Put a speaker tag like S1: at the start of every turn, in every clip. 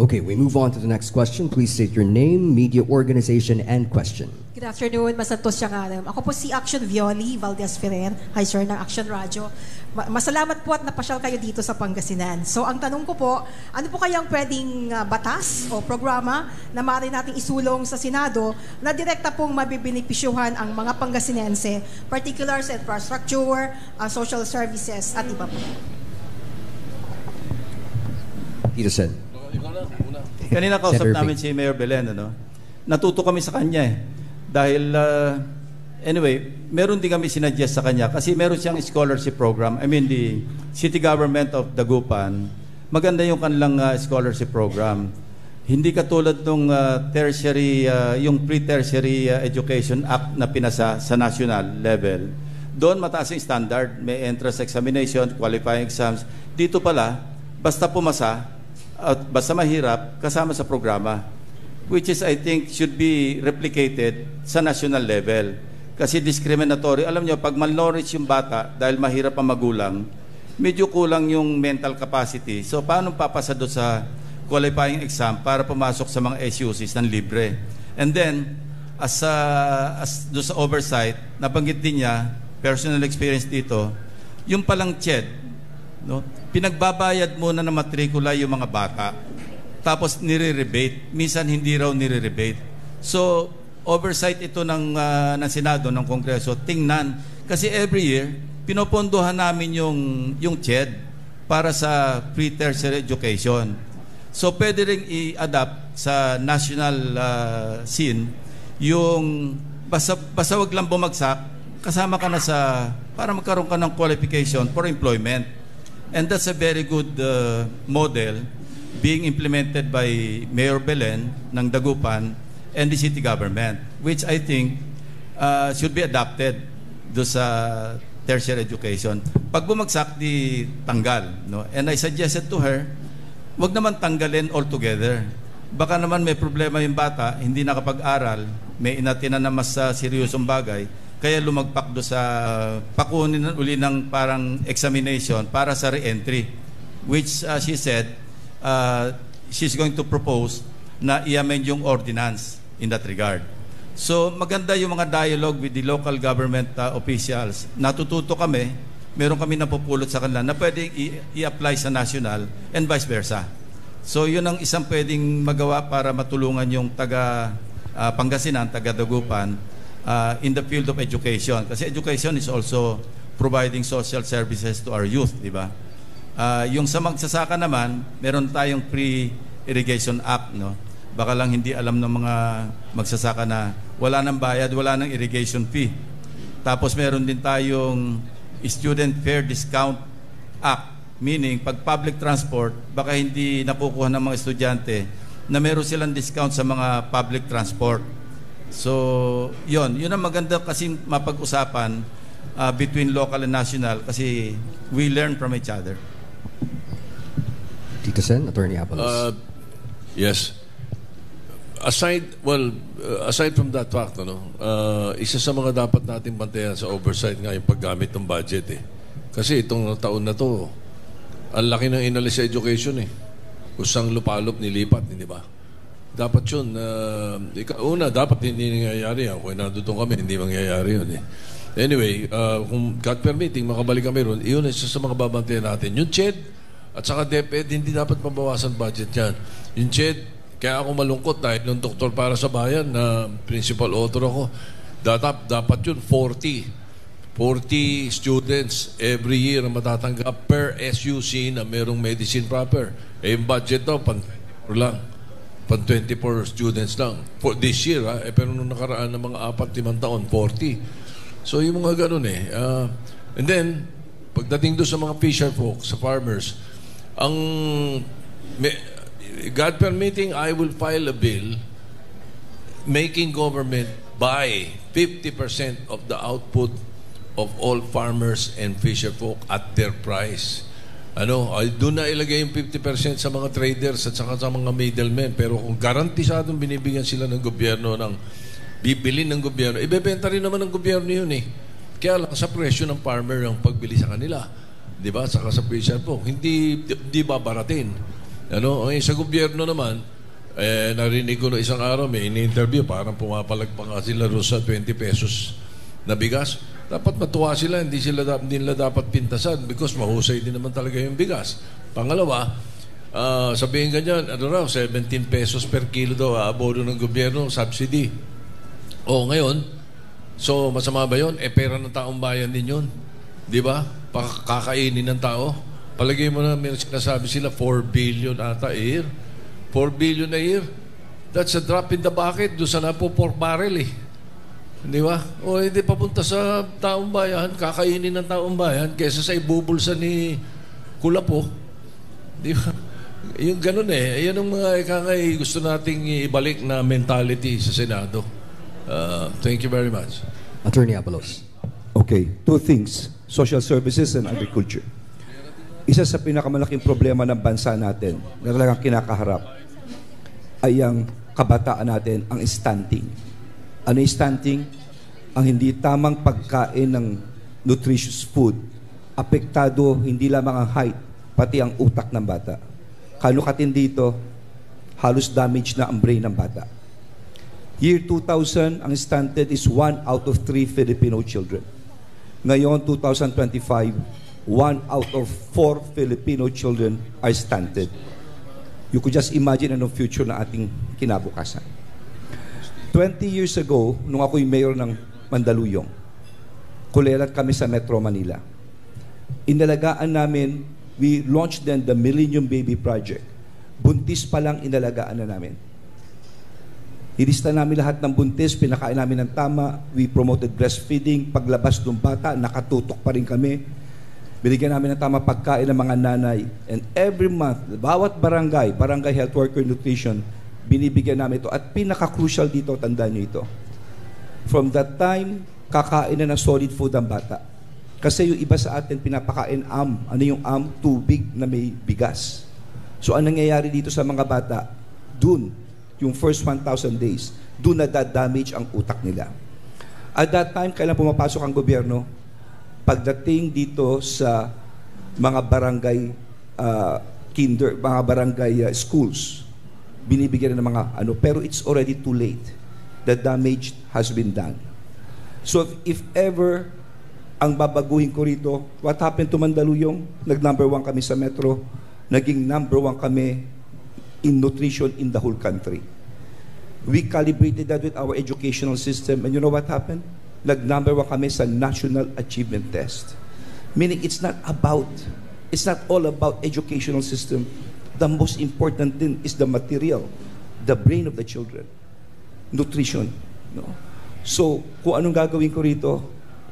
S1: Okay, we move on to the next question. Please state your name, media organization, and question.
S2: Good afternoon, Masantos Siangaram. Ako po si Action Violi Valdez Ferrer. Hi sir, ng Action Radio. Masalamat po at napasyal kayo dito sa Pangasinan. So ang tanong ko po, ano po kayang pwedeng batas o programa na maaari nating isulong sa Senado na direkta pong mabibinipisyuhan ang mga Pangasinense, particular sa infrastructure, social services at iba po?
S1: Peterson.
S3: Kanina kausap namin si Mayor Belen, ano? Natuto kami sa kanya eh. Dahil, anyway, meron din kami sinuggest sa kanya kasi meron siyang scholarship program. I mean, the city government of Dagupan, maganda yung kanilang scholarship program. Hindi katulad nung tertiary, yung pre-tertiary education act na pinasa sa national level. Doon mataas yung standard. May entrance examination, qualifying exams. Dito pala, basta pumasa, at basta mahirap, kasama sa programa. Which is, I think, should be replicated sa national level. Kasi discriminatory. Alam nyo, pag malnourished yung bata, dahil mahirap ang magulang, medyo kulang yung mental capacity. So, paano papasa doon sa qualifying exam para pumasok sa mga SUCs ng libre? And then, as doon sa oversight, nabanggit din niya, personal experience dito, yung palang CHED, no? Pinagbabayad muna ng matrikula yung mga bata. Tapos nire-rebate. Minsan hindi raw nire-rebate. So, oversight ito ng Senado, ng Kongreso. Tingnan. Kasi every year, pinopondohan namin yung CHED para sa pre-tertiary education. So, pwede rin i-adapt sa national scene yung basta wag lang bumagsak, kasama ka na sa, para magkaroon ka ng qualification for employment. And that's a very good model being implemented by Mayor Belen ng Dagupan and the city government, which I think should be adapted do sa tertiary education. Pag bumagsak, di tanggal. No? And I suggested to her, wag naman tanggalin altogether. Baka naman may problema yung bata, hindi nakapag-aral, may inatinan na mas seryosong bagay, kaya lumagpak do sa pakunin uli ng parang examination para sa re-entry, which she said she's going to propose na i-amend yung ordinance in that regard. So maganda yung mga dialogue with the local government officials. Natututo kami, meron kami napupulot sa kanila na pwedeng i-apply sa national and vice versa. So yun ang isang pwedeng magawa para matulungan yung taga Pangasinan, taga Dagupan in the field of education. Kasi education is also providing social services to our youth, di ba? Yung sa magsasaka naman, meron tayong Pre-Irrigation Act, no? Baka lang hindi alam ng mga magsasaka na wala nang bayad, wala nang irrigation fee. Tapos meron din tayong Student Fare Discount Act, meaning pag public transport, baka hindi nakukuha ng mga estudyante na meron silang discount sa mga public transport. So, yun ang maganda kasi mapag-usapan between local and national kasi we learn from each other.
S1: Tito Sen, Attorney Abalos.
S4: Yes. Aside from that fact, isa sa mga dapat nating bantayan sa oversight nga yung paggamit ng budget eh. Kasi itong taon na to, ang laki ng inalis sa education eh. Kusang lupalop nilipat, hindi ba? Dapat yun, una, dapat hindi nangyayari yan. Kung nandutong kami, hindi mangyayari yun eh. Anyway, kung God permitting, makabalik kami ron, yun isa sa mga babantayan natin. Yung CHED at saka DepEd, hindi dapat mabawasan budget yan. Yung CHED, kaya ako malungkot dahil nung doktor para sa bayan na principal author ako, dapat yun 40 students every year na matatanggap per SUC na merong medicine proper. Eh, yung budget daw, lang. 24 students lang. For this year, pero nung nakaraan ng mga 4-5 taon, 40. So, yung mga ganun eh. And then, pagdating doon sa mga fisher folk, sa farmers, God permitting, I will file a bill making government buy 50% of the output of all farmers and fisher folk at their price. Doon na ilagay yung 50% sa mga traders at saka sa mga middlemen. Pero kung garantisadong binibigyan sila ng gobyerno bibili ng gobyerno, ibebenta rin naman ng gobyerno yun eh. Kaya lang sa presyo ng farmer ang pagbili sa kanila. Di ba? Saka sa fisher folk. Hindi babaratin. Ano, ang sa gobyerno naman, narinig ko na isang araw, may in-interview, parang pumapalagpak nga sila doon sa 20 pesos na bigas. Dapat matuwa sila, hindi nila dapat pintasan because mahusay din naman talaga yung bigas. Pangalawa, sabihin ganyan, 17 pesos per kilo daw aabono ng gobyerno, subsidy. O ngayon, so masama ba yun? Pera ng taong bayan din yun. Di ba? Kakainin ng tao. Palagay mo na may sinasabi sila 4 billion ata a year. 4 billion a year. That's a drop in the bucket doon sa napo 4 barrel eh. Di ba? O hindi papunta sa taong bayan, kakainin ng taong bayan kaysa sa ibubulsa ni Kulapo. Di ba? Yung ganun eh. Yan ang mga ikangay gusto nating ibalik na mentality sa Senado. Thank you very much.
S1: Attorney Abalos.
S5: Okay, two things. Social services and agriculture. Isa sa pinakamalaking problema ng bansa natin na talagang kinakaharap ay ang kabataan natin, ang stunting. Ano yung stunting? Ang hindi tamang pagkain ng nutritious food. Apektado hindi lamang ang height, pati ang utak ng bata. Kano katindi dito, halos damage na ang brain ng bata. Year 2000, ang stunted is 1 out of 3 Filipino children. Ngayon, 2025, 1 out of 4 Filipino children are stunted. You could just imagine anong future na ating kinabukasan. 20 years ago, nung ako'y mayor ng Mandaluyong, kulerat kami sa Metro Manila. Inalagaan namin, we launched then the Millennium Baby Project. Buntis pa lang inalagaan na namin. Ilista namin lahat ng buntis, pinakain namin ng tama, we promoted breastfeeding, paglabas ng bata, nakatutok pa rin kami. Binigyan namin ng tama pagkain ng mga nanay. And every month, bawat barangay health worker nutrition, binibigyan namin ito. At pinaka-crucial dito, tandaan nyo ito. From that time, kakain na ng solid food ang bata. Kasi yung iba sa atin, pinapakain am. Ano yung am? Tubig na may bigas. So, anong nangyayari dito sa mga bata? Dun, yung first 1,000 days, dun na-damage ang utak nila. At that time, kailan pumapasok ang gobyerno? Pagdating dito sa mga barangay mga barangay schools, binibigyan ng mga ano, pero it's already too late. The damage has been done. So if ever ang babaguhin ko rito, what happened to Mandaluyong? Nag-number 1 kami sa Metro, naging number 1 kami in nutrition in the whole country. We calibrated that with our educational system, and you know what happened? Nag-number 1 kami sa National Achievement Test. Meaning, it's not all about educational system. The most important thing is the material, the brain of the children. Nutrition. No? So, kung anong gagawin ko rito,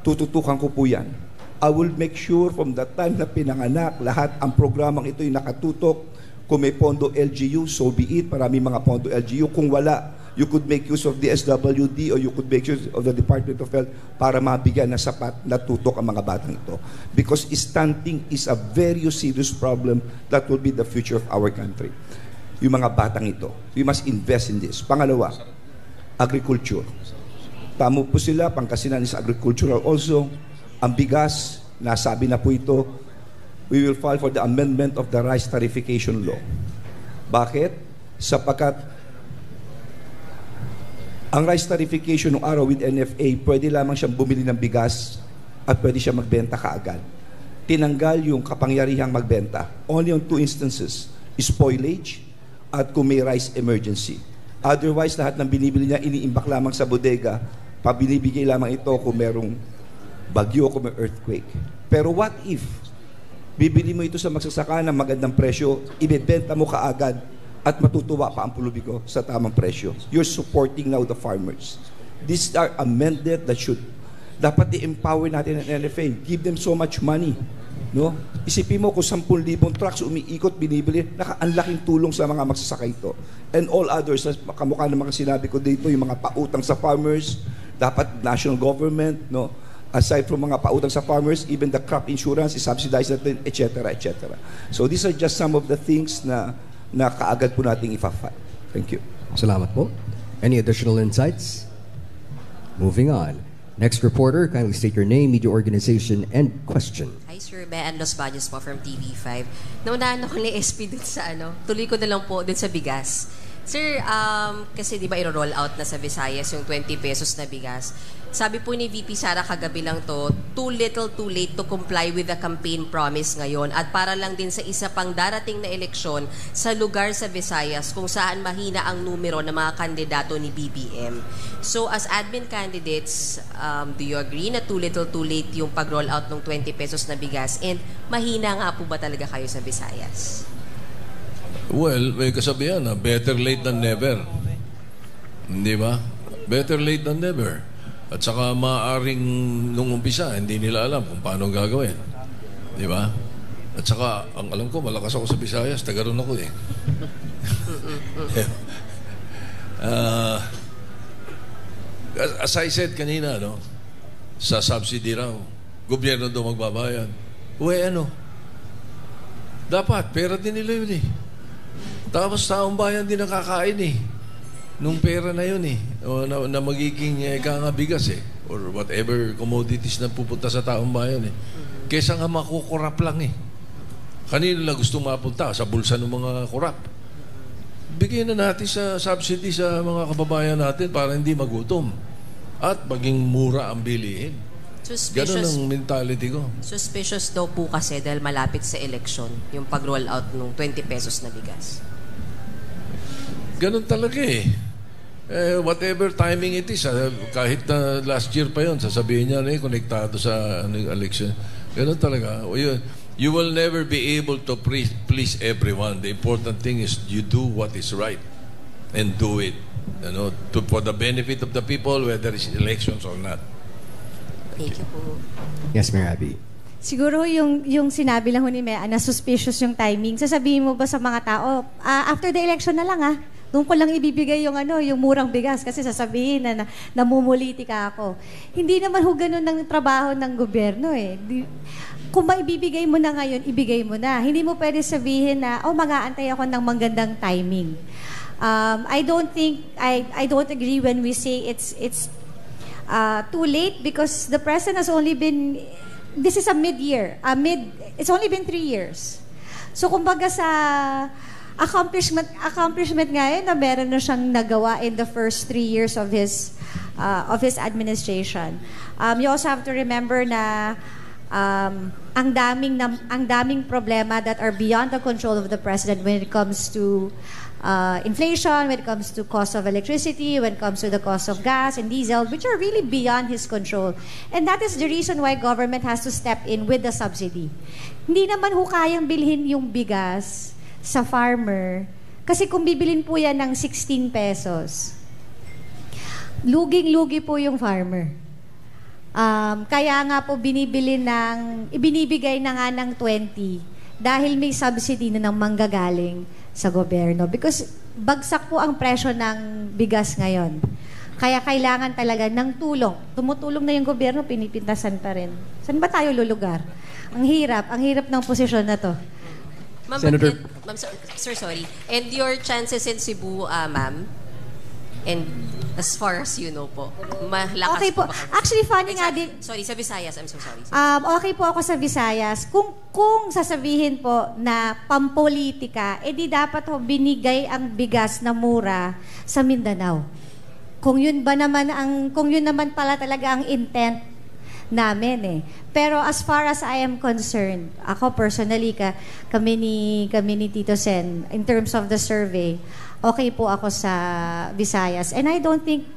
S5: tututukan ko po yan. I will make sure from the time na pinanganak, lahat ang programang ito'y nakatutok. Kung may pondo LGU, so be it. Maraming mga pondo LGU. Kung wala, you could make use of the SWD or you could make use of the Department of Health para mabigyan na sapat na tutok ang mga batang ito. Because stunting is a very serious problem that will be the future of our country. Yung mga batang ito. We must invest in this. Pangalawa, agriculture. Tamo po sila, Pangasinan is agricultural also. Ang bigas, nasabi na po ito, we will file for the amendment of the rice tarification law. Bakit? Sapagkat ang rice tarification ng araw with NFA, pwede lamang siyang bumili ng bigas at pwede siya magbenta kaagad. Tinanggal yung kapangyarihang magbenta. Only on 2 instances, spoilage at kung may rice emergency. Otherwise, lahat ng binibili niya, iniimbak lamang sa bodega, pabinibigay lamang ito kung merong bagyo, kung may earthquake. Pero what if, bibili mo ito sa magsasaka ng magandang presyo, ibebenta mo kaagad, at matutuwa pa ang pulubi ko sa tamang presyo. You're supporting now the farmers. These are amended that should, dapat i-empower natin ang NFA. Give them so much money. No? Isipin mo kung 10,000 trucks umiikot, binibili, ang laking tulong sa mga magsasaka ito. And all others, kamukha ng mga sinabi ko dito, yung mga pautang sa farmers, dapat national government, no? Aside from mga pautang sa farmers, even the crop insurance is subsidized natin, etc., etc. So these are just some of the things na kaagad po nating ipa-file. Thank you.
S1: Salamat po. Any additional insights? Moving on. Next reporter, kindly state your name, media organization, and question.
S6: Hi Sir, Bean Los Baños po from TV5. Naunahan ako ni SP dun sa tuloy ko na lang po dun sa bigas. Sir, kasi di ba i-roll out na sa Visayas yung 20 pesos na bigas. Sabi po ni VP Sara kagabi lang to, too little too late to comply with the campaign promise ngayon at para lang din sa isa pang darating na eleksyon sa lugar sa Visayas kung saan mahina ang numero ng mga kandidato ni BBM. So as admin candidates, do you agree na too little too late yung pag-roll out ng 20 pesos na bigas and mahina nga po ba talaga kayo sa Visayas?
S4: Well, may kasabihan na better late than never. Hindi ba? Better late than never. At saka maaaring nung umpisa, hindi nila alam kung paano gagawin. Di ba? At saka, ang alam ko, malakas ako sa Visayas. Taga ron ako eh. As I said kanina, sa subsidy raw, gobyerno daw magbabayad. Dapat, pera din nila yun eh. Tapos taong bayan din nakakain eh. Nung pera na yun eh. O na magiging bigas eh. Or whatever commodities na pupunta sa taong bayan eh. Kesa nga makukurap lang eh. Kanino na gusto mapunta? Sa bulsa ng mga kurap. Bigyan na natin sa subsidy sa mga kababayan natin para hindi magutom. At maging mura ang bilihin. Ganun ang mentality ko.
S6: Suspicious daw po kasi dahil malapit sa eleksyon yung pag-roll out ng 20 pesos na bigas.
S4: Ganun talaga eh. Whatever timing it is, kahit na last year pa yun, sasabihin niya na konektado sa election. Ganun talaga. You will never be able to please everyone. The important thing is you do what is right and do it. For the benefit of the people, whether it's elections or not.
S6: Thank you po.
S1: Yes, Mayor Abby.
S7: Siguro yung sinabi lang ni Mea na suspicious yung timing. Sasabihin mo ba sa mga tao, after the election na lang doon ko lang ibibigay yung murang bigas kasi sasabihin na namumulitika ako. Hindi naman ho ganun ng trabaho ng gobyerno eh. Kung maibibigay mo na ngayon, ibigay mo na. Hindi mo pwede sabihin na, mag-aantay ako ng magandang timing. I don't agree when we say it's too late because the president has only been, this is a mid-year. It's only been 3 years. So kumbaga sa accomplishment ngayon na meron na siyang nagawa in the first 3 years of his administration. You also have to remember na ang daming problema that are beyond the control of the president when it comes to inflation, when it comes to cost of electricity, when it comes to the cost of gas and diesel, which are really beyond his control. And that is the reason why government has to step in with the subsidy. Hindi naman ho kayang bilhin yung bigas sa farmer kasi kung bibilin po yan ng 16 pesos, luging-lugi po yung farmer. Kaya nga po ibinibigay na nga ng 20 dahil may subsidy na ng manggagaling sa gobyerno. Because bagsak po ang presyo ng bigas ngayon. Kaya kailangan talaga ng tulong. Tumutulong na yung gobyerno, pinipintasan pa rin. Saan ba tayo lulugar? Ang hirap ng posisyon na to.
S6: Senator. Sir, sorry. And your chances in Cebu, ma'am? And as far as you know po, malakas
S7: okay po. Actually, funny nga din.
S6: Sorry, sa Visayas. I'm so sorry.
S7: Okay po ako sa Visayas. Kung sasabihin po na pampolitika, di dapat ho binigay ang bigas na mura sa Mindanao. Kung yun naman pala talaga ang intent namin eh. Pero as far as I am concerned, ako personally, kami ni Tito Sen, in terms of the survey, okay po ako sa Visayas. And I don't think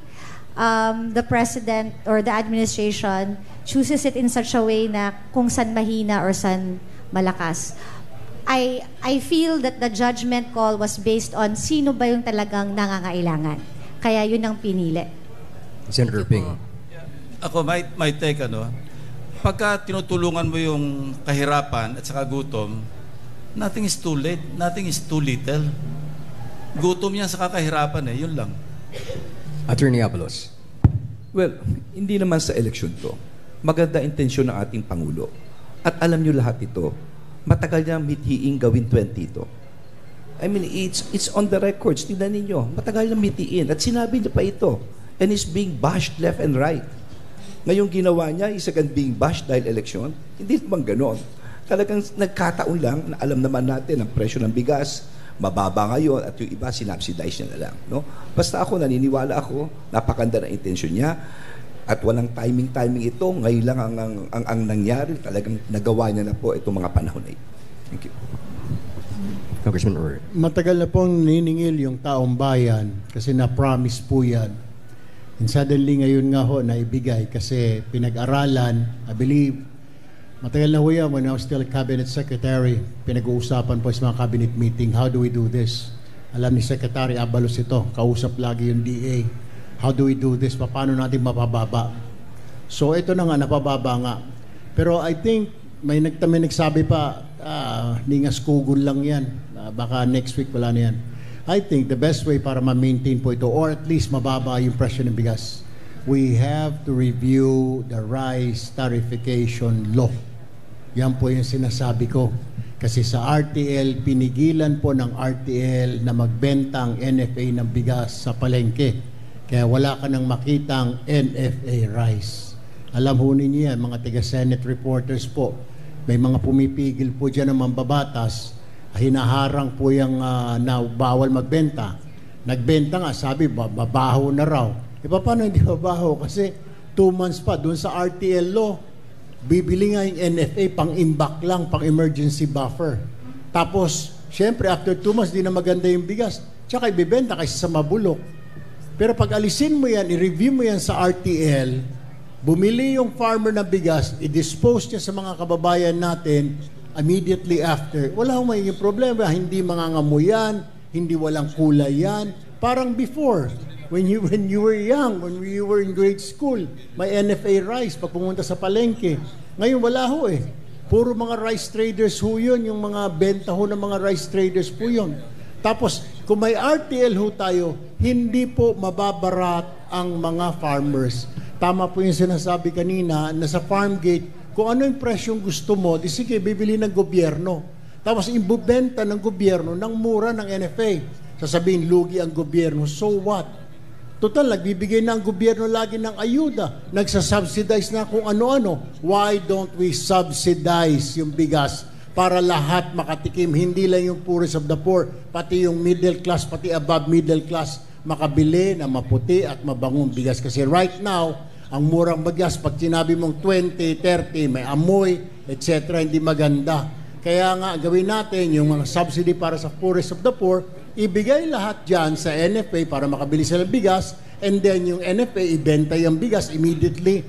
S7: the president or the administration chooses it in such a way na kung saan mahina or saan malakas. I feel that the judgment call was based on sino ba yung talagang nangangailangan. Kaya yun ang pinili.
S1: Senator Ping.
S3: Ako, my take, pagka tinutulungan mo yung kahirapan at saka gutom, nothing is too late, nothing is too little. Gutom yan sa kakahirapan yun lang.
S1: Attorney Abalos.
S5: Well, hindi naman sa eleksyon to. Maganda intensyon ng ating Pangulo. At alam nyo lahat ito, matagal niya mithiing gawin 20 ito. I mean, it's on the records. Tingnan ninyo, matagal niya mithiin. At sinabi niya pa ito. And it's being bashed left and right. Ngayong ginawa niya, is again being bashed dahil eleksyon. Hindi naman ganon. Talagang nagkataon lang na alam naman natin ang presyo ng bigas, mababa ngayon at yung iba sinubsidize niya na lang. No? Basta ako, naniniwala ako, napakanda ng intensyon niya at walang timing ito. Ngayon lang ang nangyari, talagang nagawa niya na po itong mga panahon na ito. Thank you.
S1: Congressman Roy.
S8: Matagal na pong niningil yung taong bayan kasi na-promise po yan. And suddenly ngayon nga ho naibigay kasi pinag-aralan, I believe, matagal na ho yan when I was still cabinet secretary, pinag-uusapan po sa mga cabinet meeting, how do we do this? Alam ni Secretary Abalos ito, kausap lagi yung DA. How do we do this? Paano natin mapababa? So ito na nga, napababa nga. Pero I think, may nagsabi pa, ningas kugol lang yan. Baka next week wala na yan. I think the best way para ma-maintain po ito, or at least mababa yung presyo ng bigas, we have to review the rice tariffication law. Yan po yung sinasabi ko. Kasi sa RTL, pinigilan po ng RTL na magbenta ang NFA ng bigas sa palengke. Kaya wala ka nang makitang NFA rice. Alam ho ninyo yan, mga taga-Senate reporters po. May mga pumipigil po dyan ng mambabatas. Hinaharang po yung na bawal magbenta. Nagbenta nga, sabi, babaho na raw. E paano hindi babaho? Kasi 2 months pa, doon sa RTL law, bibili nga yung NFA pang-imbak lang, pang-emergency buffer. Tapos, syempre, after 2 months, di na maganda yung bigas. Tsaka ibibenta kasi sa mabulok. Pero pag alisin mo yan, i-review mo yan sa RTL, bumili yung farmer ng bigas, i-dispose niya sa mga kababayan natin, immediately after, wala akong magiging problema. Hindi mangangamoy yan, hindi walang kulay yan. Parang before, when you were young, when you were in grade school, may NFA rice pag pumunta sa palengke. Ngayon wala ho eh. Puro mga rice traders ho yun, yung mga benta ho ng mga rice traders po yun. Tapos, kung may RTL ho tayo, hindi po mababarat ang mga farmers. Tama po yung sinasabi kanina na sa farm gate, kung ano yung presyong gusto mo, di sige, bibili ng gobyerno. Tapos ibubenta ng gobyerno ng mura ng NFA. Sasabihin, lugi ang gobyerno. So what? Total, nagbibigay na ang gobyerno lagi ng ayuda. Nagsasubsidize na kung ano-ano. Why don't we subsidize yung bigas para lahat makatikim? Hindi lang yung poorest of the poor, pati yung middle class, pati above middle class, makabili na maputi at mabangong bigas. Kasi right now, ang murang bigas, pag sinabi mong 20, 30, may amoy, etc., hindi maganda. Kaya nga, gawin natin yung mga subsidy para sa poorest of the poor, ibigay lahat dyan sa NFA para makabili sila ng bigas, and then yung NFA, ibenta yung bigas immediately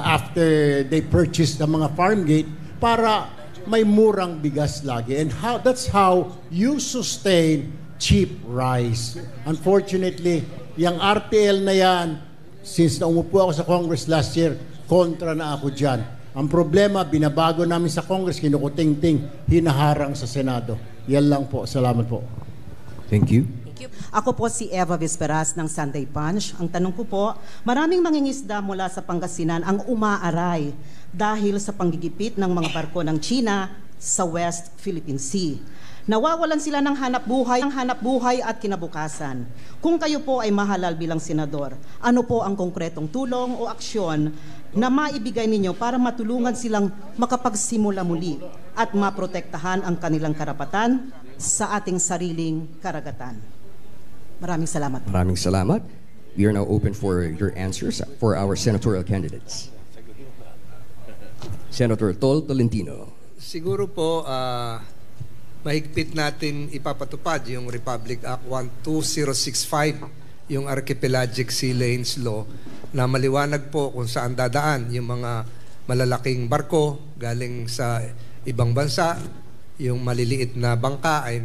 S8: after they purchase the mga farm gate para may murang bigas lagi. And that's how you sustain cheap rice. Unfortunately, yung RTL na yan, since na umupo ako sa Congress last year, kontra na ako dyan. Ang problema, binabago namin sa Congress, kinukuting-ting, hinaharang sa Senado. Yan lang po. Salamat po.
S1: Thank you.
S9: Ako po si Eva Vesperas ng Sunday Punch. Ang tanong ko po, maraming mangingisda mula sa Pangasinan ang umaaray dahil sa panggigipit ng mga barko ng China sa West Philippine Sea. Nawawalan sila ng hanap buhay at kinabukasan. Kung kayo po ay mahalal bilang senador, ano po ang konkretong tulong o aksyon na maibigay ninyo para matulungan silang makapagsimula muli at maprotektahan ang kanilang karapatan sa ating sariling karagatan? Maraming salamat.
S1: Maraming salamat. We are now open for your answers for our senatorial candidates. Senator Tol Tolentino.
S10: Siguro po, mahigpit natin ipapatupad yung Republic Act 12065, yung Archipelagic Sea Lanes Law, na maliwanag po kung saan dadaan yung mga malalaking barko galing sa ibang bansa, yung maliliit na bangka ay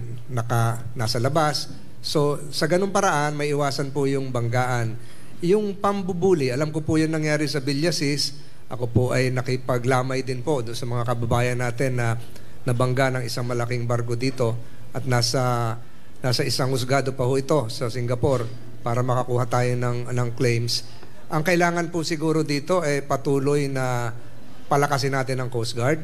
S10: nasa labas. So, sa ganung paraan, may iwasan po yung banggaan. Yung pambubuli, alam ko po yung nangyari sa Villasis. Ako po ay nakipaglamay din po doon sa mga kababayan natin na nabangga ng isang malaking barko dito at nasa isang husgado pa ho ito sa Singapore para makakuha tayo ng claims. Ang kailangan po siguro dito ay patuloy na palakasin natin ang Coast Guard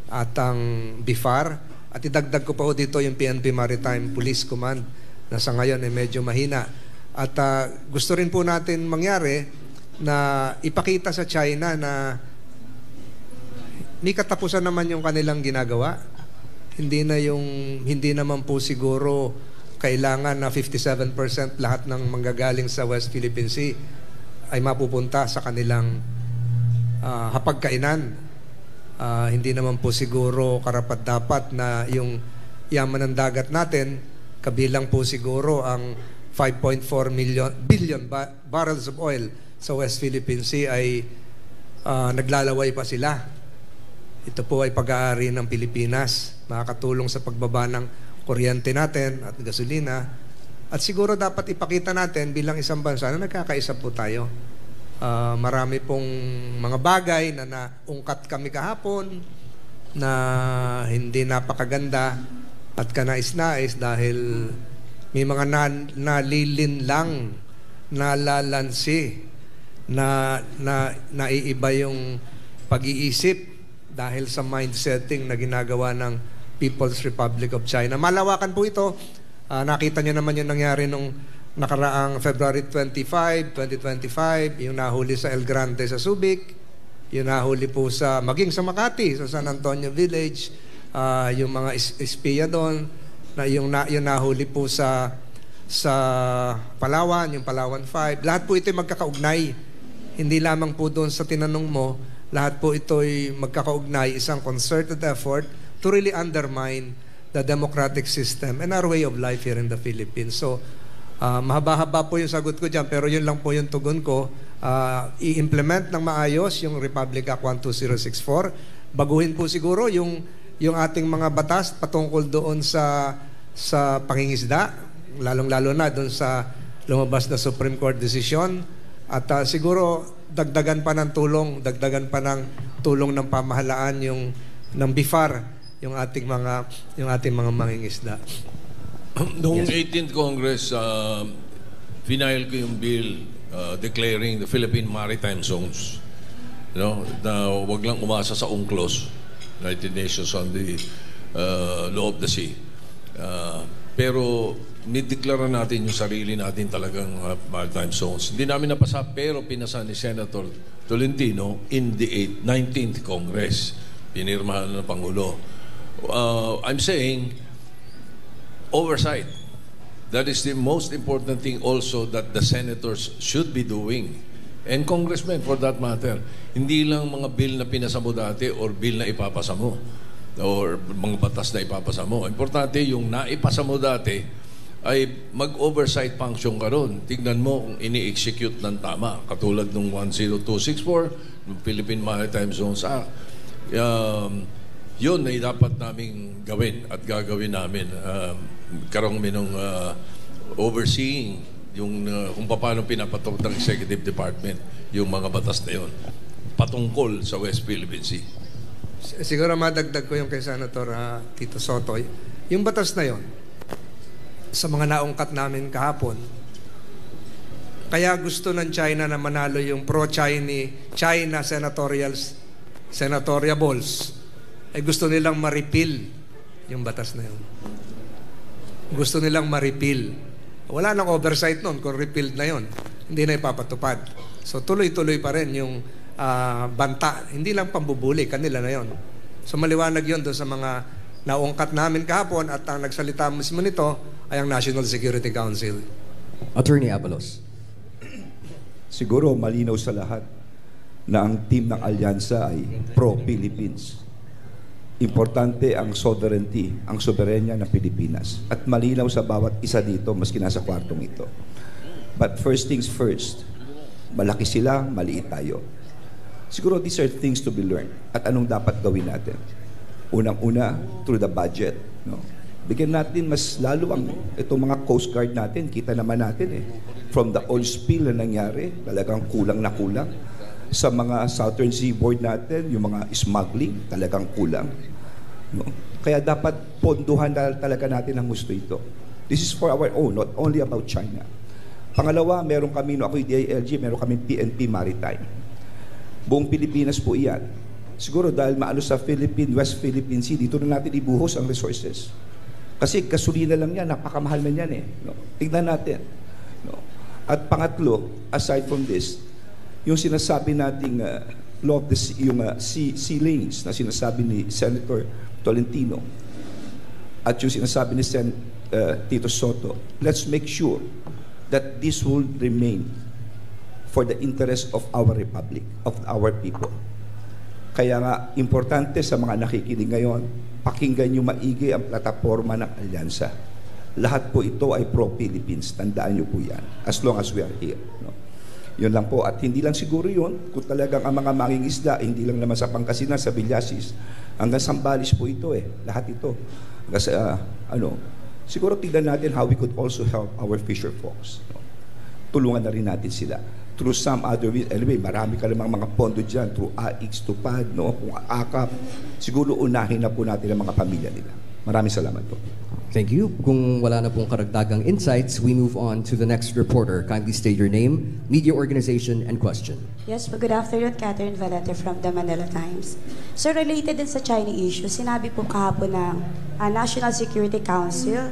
S10: at ang BIFAR at idagdag ko pa ho dito yung PNP Maritime Police Command na sa ngayon ay medyo mahina. At gusto rin po natin mangyari na ipakita sa China na may katapusan naman yung kanilang ginagawa. Hindi naman po siguro kailangan na 57% lahat ng manggagaling sa West Philippine Sea ay mapupunta sa kanilang hapagkainan. Hindi naman po siguro karapat-dapat na yung yaman ng dagat natin, kabilang po siguro ang 5.4 billion barrels of oil sa West Philippine Sea ay naglalaway pa sila. Ito po ay pag-aari ng Pilipinas. Makakatulong sa pagbaba ng kuryente natin at gasolina. At siguro dapat ipakita natin bilang isang bansa na nagkakaisa po tayo. Marami pong mga bagay na naungkat kami kahapon na hindi napakaganda at kanais-nais dahil may mga nalilinlang, nalalansi, naiiba yung pag-iisip dahil sa mindsetting na ginagawa ng People's Republic of China. Malawakan po ito. Nakita niyo naman yung nangyari nung nakaraang February 25, 2025, yung nahuli sa El Grande sa Subic, yung nahuli po maging sa Makati, sa San Antonio Village, yung mga espiya doon, yung nahuli po sa Palawan, yung Palawan 5. Lahat po ito ay magkakaugnay. Hindi lamang po doon sa tinanong mo, lahat po ito ay magkakaugnay, isang concerted effort to really undermine the democratic system and our way of life here in the Philippines. So, mahaba-haba po yung sagot ko dyan, pero yun lang po yung tugon ko. I-implement ng maayos yung Republic Act 12064. Baguhin po siguro yung ating mga batas patungkol doon sa pangingisda, lalong-lalo na doon sa lumabas na Supreme Court decision. At siguro dagdagan pa ng tulong ng pamahalaan ng BIFAR yung ating mga mangingisda.
S4: Noong 18th Congress, final ko yung bill declaring the Philippine Maritime Zones. Na wag lang umasa sa UNCLOS, United Nations on the Law of the Sea. Pero nideklara natin yung sarili natin talagang maritime zones. Hindi namin napasa, pero pinasa ni Senator Tolentino in the 19th Congress. Pinirmahan ng Pangulo. I'm saying oversight. That is the most important thing also that the senators should be doing. And congressmen for that matter. Hindi lang mga bill na pinasa mo dati or bill na ipapasa mo or mga batas na ipapasa mo. Importante yung naipasa mo dati ay mag-oversight function ka ron. Tignan mo kung ini-execute ng tama. Katulad ng 10264, ng Philippine Maritime Zones Act. Yun ay dapat naming gawin at gagawin namin. Karong minong overseeing yung kung paano pinapatok ng Executive Department yung mga batas na yun patungkol sa West Philippine Sea.
S10: Siguro madagdag ko yung kay Senator Tito Sotoy. Yung batas na yun, sa mga naungkat namin kahapon, kaya gusto ng China na manalo yung pro-China senatoriables, ay gusto nilang ma-repeal yung batas na yun. Gusto nilang ma-repeal. Wala nang oversight nun kung repealed na yun. Hindi na ipapatupad. So tuloy-tuloy pa rin yung banta. Hindi lang pambubuli, kanila na yun. So maliwanag yun doon sa mga naungkat namin kahapon at ang nagsalita mismo nito ay ang National Security Council.
S1: Attorney Abalos.
S5: Siguro malinaw sa lahat na ang team ng alyansa ay pro-Philippines. Importante ang sovereignty, ang soberenya ng Pilipinas. At malinaw sa bawat isa dito, maski nasa kwartong ito. But first things first, malaki sila, maliit tayo. Siguro these are things to be learned. At anong dapat gawin natin? Unang-una, through the budget. Bigyan natin mas lalo ang itong mga Coast Guard natin. Kita naman natin from the oil spill na nangyari, talagang kulang na kulang. Sa mga Southern Seaboard natin, yung mga smuggling, talagang kulang. Kaya dapat ponduhan na talaga natin ang gusto ito. This is for our own, not only about China. Pangalawa, meron kami, ako yung DILG, meron kami PNP Maritime. Buong Pilipinas po iyan. Siguro dahil maano sa West Philippine Sea, dito na natin ibuhos ang resources. Kasi gasolina lang yan, napakamahal na yan Tignan natin. At pangatlo, aside from this, yung sinasabi nating law of the sea, yung sea lanes na sinasabi ni Senator Tolentino at yung sinasabi ni Tito Soto, let's make sure that this will remain for the interest of our republic, of our people. Kaya nga, importante sa mga nakikinig ngayon, pakinggan nyo maigi ang plataforma ng alyansa. Lahat po ito ay pro-Philippines. Tandaan nyo po yan. As long as we are here. No? Yun lang po. At hindi lang siguro yun, kung talagang ang mga mangingisda, hindi lang naman sa Pangasinan, sa Villasis, hanggang Sambales po ito lahat ito. Hanggang sa, siguro tignan natin how we could also help our fisher folks. No? Tulungan na rin natin sila. Through some other ways. Anyway, marami ka namang mga pondo dyan. Through AX, TUPAD, no? Kung AKAP, siguro unahin na po natin ang mga pamilya nila. Maraming salamat po.
S1: Thank you. Kung wala na pong karagdagang insights, we move on to the next reporter. Kindly state your name, media organization, and question.
S11: Yes, good afternoon. Catherine Valente from the Manila Times. So related din sa China issue, sinabi po kahapon ng National Security Council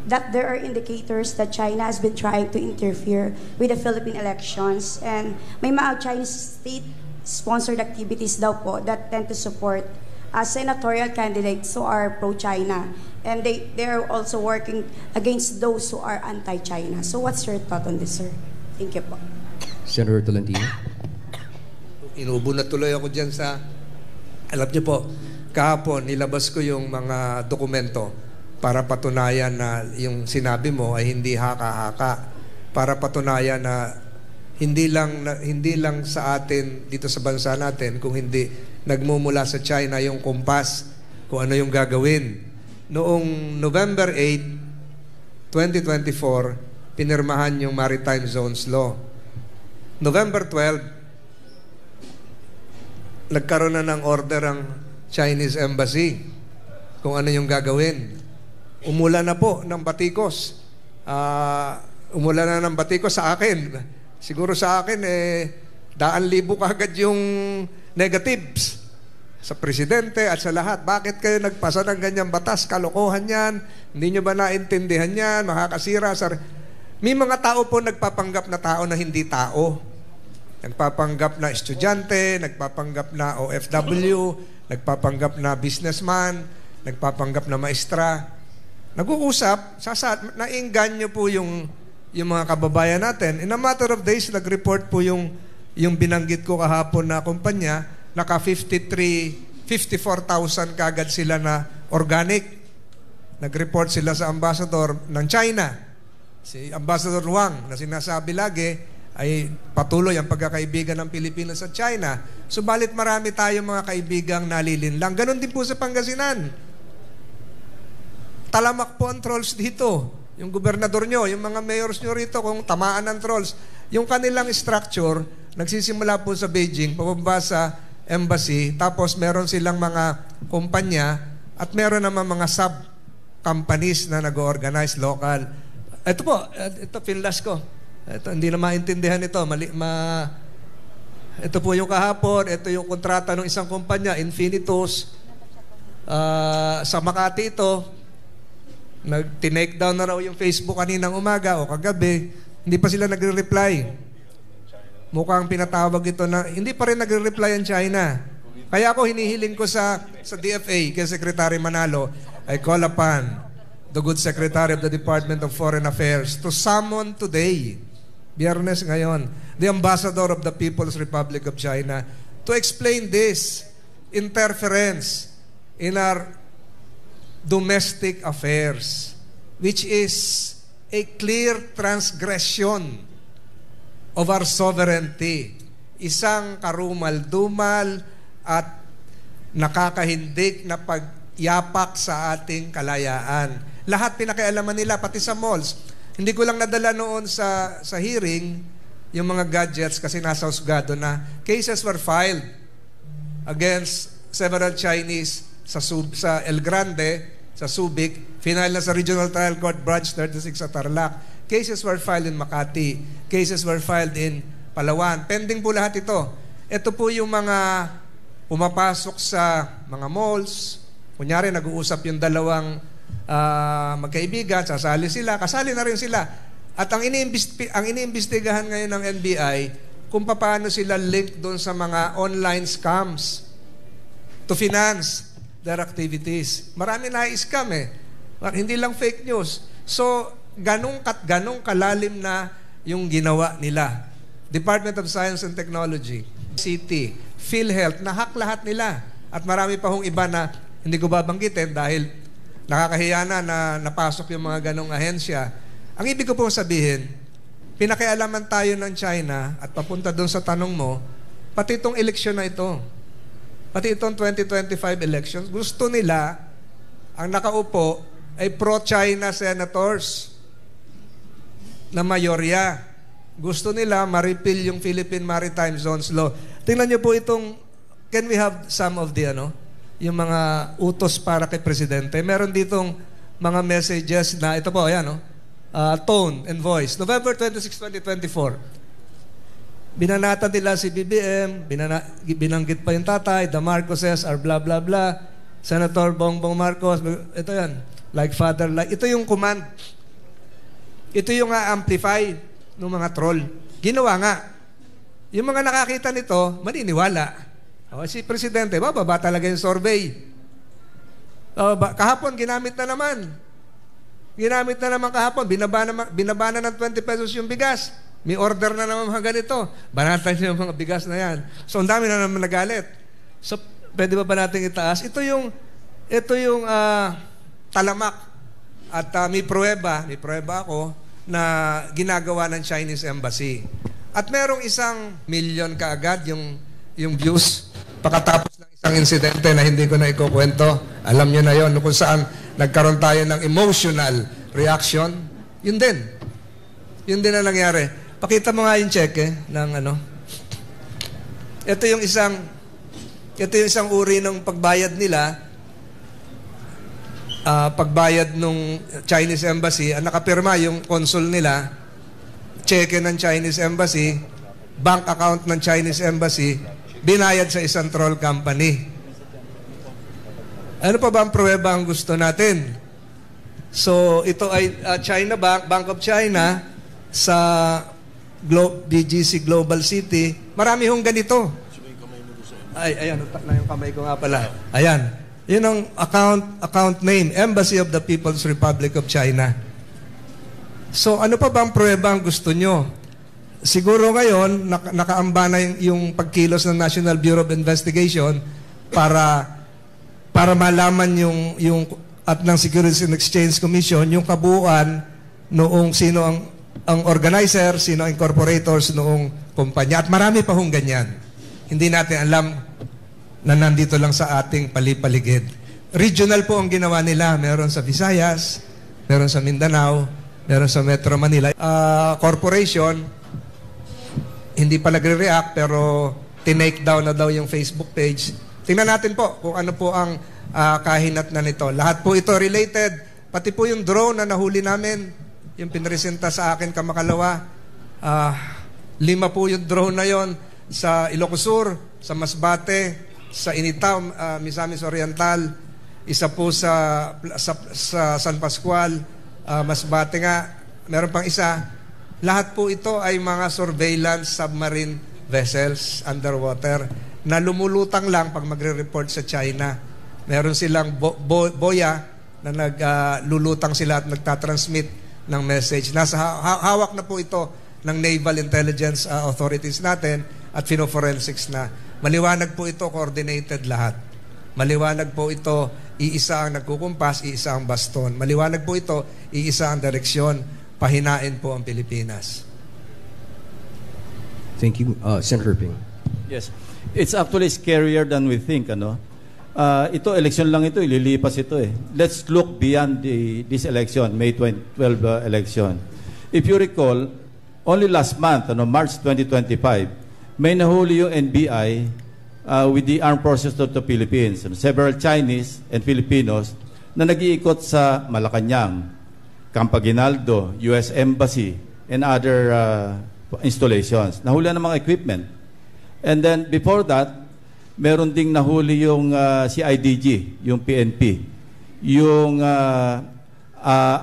S11: that there are indicators that China has been trying to interfere with the Philippine elections, and may mga Chinese state-sponsored activities daw po that tend to support senatorial candidates who are pro-China, and they are also working against those who are anti-China. So what's your thought on this, sir? Thank you po.
S1: Senator Tolentino.
S10: Inuubo na tuloy ako dyan sa, alam niyo po, kahapon nilabas ko yung mga dokumento para patunayan na yung sinabi mo ay hindi haka-haka, para patunayan na hindi lang sa atin dito sa bansa natin, kung hindi nagmumula sa China yung kumpas kung ano yung gagawin. Noong November 8, 2024, pinirmahan yung Maritime Zones Law. November 12, nagkaroon na ng order ang Chinese Embassy kung ano yung gagawin. Umulan na po ng batikos. Umulan na ng batikos sa akin. Siguro sa akin, 100,000 kagad yung negatives sa presidente at sa lahat. Bakit kayo nagpasa ng ganyang batas? Kalokohan yan. Hindi nyo ba naintindihan yan? Makakasira. May mga tao po nagpapanggap na tao na hindi tao. Nagpapanggap na estudyante, nagpapanggap na OFW, nagpapanggap na businessman, nagpapanggap na maestra. Nag-uusap, naingganyo po yung mga kababayan natin. In a matter of days, nag-report po yung binanggit ko kahapon na kumpanya, naka 54,000 kagad sila na organic. Nag-report sila sa ambassador ng China. Si Ambassador Wang, na sinasabi lagi, ay patuloy ang pagkakaibigan ng Pilipinas at China. Subalit marami tayong mga kaibigang nalilinlang. Ganon din po sa Pangasinan. Talamak po ang trolls dito. Yung gobernador nyo, yung mga mayors nyo rito, kung tamaan ng trolls. Yung kanilang structure, nagsisimula po sa Beijing, pababa sa embassy, tapos meron silang mga kumpanya, at meron naman mga sub-companies na nag-organize local. Ito po, ito pinlas ko. Ito, hindi na maintindihan ito. Ito po yung kahapon, ito yung kontrata ng isang kumpanya, Infinitus, sa Makati ito. Tinake down na raw yung Facebook kaninang umaga o kagabi, hindi pa sila nagre-reply. Mukhang pinatawag ito na hindi pa rin nagre-reply ang China. Kaya ako hinihiling ko sa DFA, kay Secretary Manalo, I call upon the good Secretary of the Department of Foreign Affairs to summon today, Biyernes ngayon, the Ambassador of the People's Republic of China to explain this interference in our domestic affairs, which is a clear transgression of our sovereignty. Isang karumal-dumal at nakakahindik na pagyapak sa ating kalayaan. Lahat pinakialaman nila, pati sa malls. Hindi ko lang nadala noon sa hearing yung mga gadgets kasi nasa husgado na cases were filed against several Chinese sa El Grande, sa Subic, final na sa Regional Trial Court Branch 36 sa Tarlac. Cases were filed in Makati. Cases were filed in Palawan. Pending po lahat ito. Ito po yung mga pumapasok sa mga malls. Kunyari, nag-uusap yung dalawang magkaibigan, sasali sila, kasali na rin sila. At ang iniimbestigahan ngayon ng NBI, kung paano sila link doon sa mga online scams to finance their activities. Marami na-scam hindi lang fake news. So, ganong kalalim na yung ginawa nila. Department of Science and Technology, CT, PhilHealth, nahack lahat nila. At marami pa hong iba na hindi ko babanggitin dahil nakakahiya na napasok yung mga ganong ahensya. Ang ibig ko pong sabihin, pinakialaman tayo ng China at papunta doon sa tanong mo, pati itong eleksyon na ito, pati itong 2025 elections, gusto nila, ang nakaupo ay pro-China senators na mayorya. Gusto nila ma-repeal yung Philippine Maritime Zones Law. Tingnan niyo po itong, can we have some of the, yung mga utos para kay Presidente? Meron ditong mga messages na, ito po, tone and voice. November 26, 2024. Binanatan nila si BBM, binanggit pa yung tatay, the Marcoses are blah, blah, blah. Senator Bongbong Marcos, ito yan, like father, like. Ito yung command. Ito yung amplify ng mga troll. Ginawa nga. Yung mga nakakita nito, maniniwala. Si Presidente, bababa talaga yung survey. Kahapon, ginamit na naman. Kahapon. Binaba na ng 20 pesos yung bigas. May order na naman mga ganito. Banatan yung mga bigas na yan. So, ang dami na naman nagalit. So, pwede ba natin itaas? Ito yung talamak. At may pruweba ako na ginagawa ng Chinese Embassy. At merong 1 million kaagad yung views pagkatapos ng isang insidente na hindi ko na ikukwento. Alam nyo na yon kung saan nagkaroon tayo ng emotional reaction. Yun din ang nangyari. Pakita mo nga yung cheque ng Ito yung isang uri ng pagbayad nila. Pagbayad nung Chinese Embassy, ang nakapirma yung consul nila, cheque ng Chinese Embassy, bank account ng Chinese Embassy, binayad sa isang troll company. Ano pa ba ang pruweba ang gusto natin? So, ito ay China Bank of China sa BGC Global City. Marami hong ganito. Ayan, na yung kamay ko nga pala. Ayan. Yun ang account name, Embassy of the People's Republic of China. So, ano pa ba ang pruweba ang gusto nyo? Siguro ngayon, nakaamba na yung pagkilos ng National Bureau of Investigation para malaman yung at ng Securities and Exchange Commission yung kabuuan noong sino ang organizer, sino ang incorporators noong kumpanya. At marami pa hong ganyan. Hindi natin alam na nandito lang sa ating palipaligid. Regional po ang ginawa nila. Meron sa Visayas, meron sa Mindanao, meron sa Metro Manila. Corporation, hindi pa nagre-react pero tinake down na daw yung Facebook page. Tingnan natin po kung ano po ang kahinat na nito. Lahat po ito related. Pati po yung drone na nahuli namin, yung pinresenta sa akin kamakalawa. 5 po yung drone na yon sa Ilocos Sur, sa Masbate, sa Initaw, Misamis Oriental, isa po sa San Pascual, Masbate nga, meron pang isa. Lahat po ito ay mga surveillance submarine vessels underwater na lumulutang lang pag magre-report sa China. Meron silang boya na naglulutang sila at nagtatransmit ng message. Nasa hawak na po ito ng Naval Intelligence Authorities natin at Fino-Forensics na. Maliwanag po ito, coordinated lahat. Maliwanag po ito, iisa ang nagkukumpas, iisa ang baston. Maliwanag po ito, iisa ang direksyon. Pahinain po ang Pilipinas.
S1: Thank you. Senator Ping.
S3: Yes. It's actually scarier than we think, ito, election lang ito, ililipas ito eh. Let's look beyond this election, May 12 election. If you recall, only last month, March 2025, may nahuli yung NBI with the Armed Forces of the Philippines. Several Chinese and Filipinos na nag-iikot sa Malacanang, Camp Aguinaldo, US Embassy, and other installations. Nahuli ng mga equipment. And then before that, meron ding nahuli yung CIDG, yung PNP, yung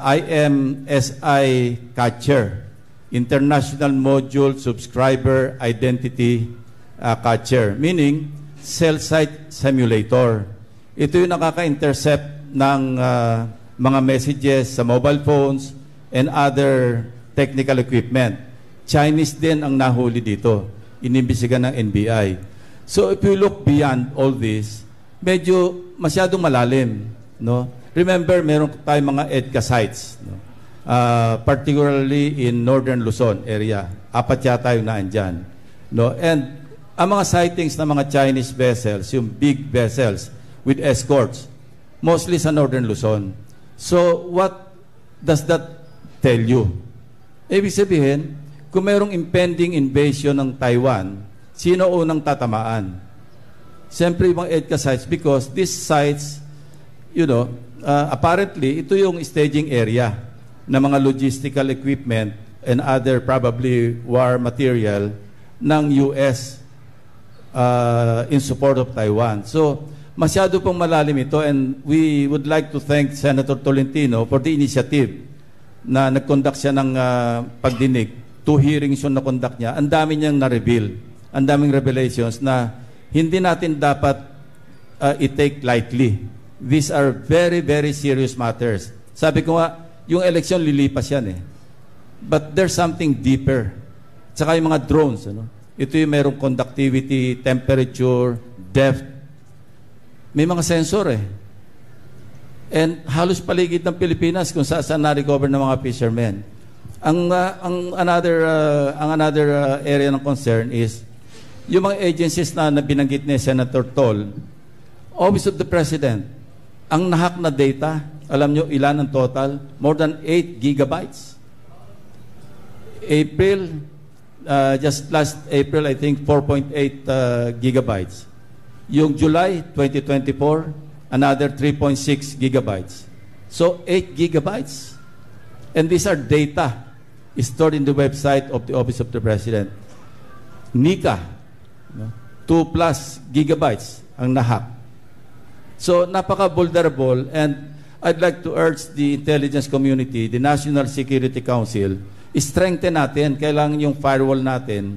S3: IMSI catcher International Module Subscriber Identity Catcher, meaning cell site simulator. Ito yung nakaka-intercept ng mga messages sa mobile phones and other technical equipment. Chinese din ang nahuli dito. Inimbisigan ng NBI. So if you look beyond all this, medyo masyadong malalim. No? Remember, meron tayong mga EDCA sites. No? Particularly in Northern Luzon area. 4 yata yung naandyan. No? And ang mga sightings ng mga Chinese vessels, yung big vessels with escorts, mostly sa Northern Luzon. So what does that tell you? Ibig sabihin, kung mayroong impending invasion ng Taiwan, sino unang tatamaan? Siyempre yung mga EDCA sites, because these sites, apparently, ito yung staging area ng mga logistical equipment and other probably war material ng US in support of Taiwan. So, masyado pong malalim ito, and we would like to thank Senator Tolentino for the initiative na nag-conduct siya ng pagdinig. 2 hearings yung na-conduct niya. Ang dami niyang na-reveal. Ang daming revelations na hindi natin dapat i-take lightly. These are very, very serious matters. Sabi ko nga, yung eleksyon lilipas yan eh. But there's something deeper. Tsaka yung mga drones, ito yung merong conductivity, temperature, depth. May mga sensor eh. And halos paligid ng Pilipinas kung saan na-recover ng mga fishermen. Ang another area ng concern is yung mga agencies na binanggit ni Senator Tol, Office of the President, ang nahack na data, alam nyo ilan ang total? More than 8 gigabytes. Just last April, I think 4.8 gigabytes. Yung July 2024, another 3.6 gigabytes. So 8 gigabytes. And these are data stored in the website of the Office of the President. Nika, 2+ gigabytes ang nahack. So napaka-vulnerable, and I'd like to urge the intelligence community, the National Security Council, strengthen natin. Kailangan yung firewall natin,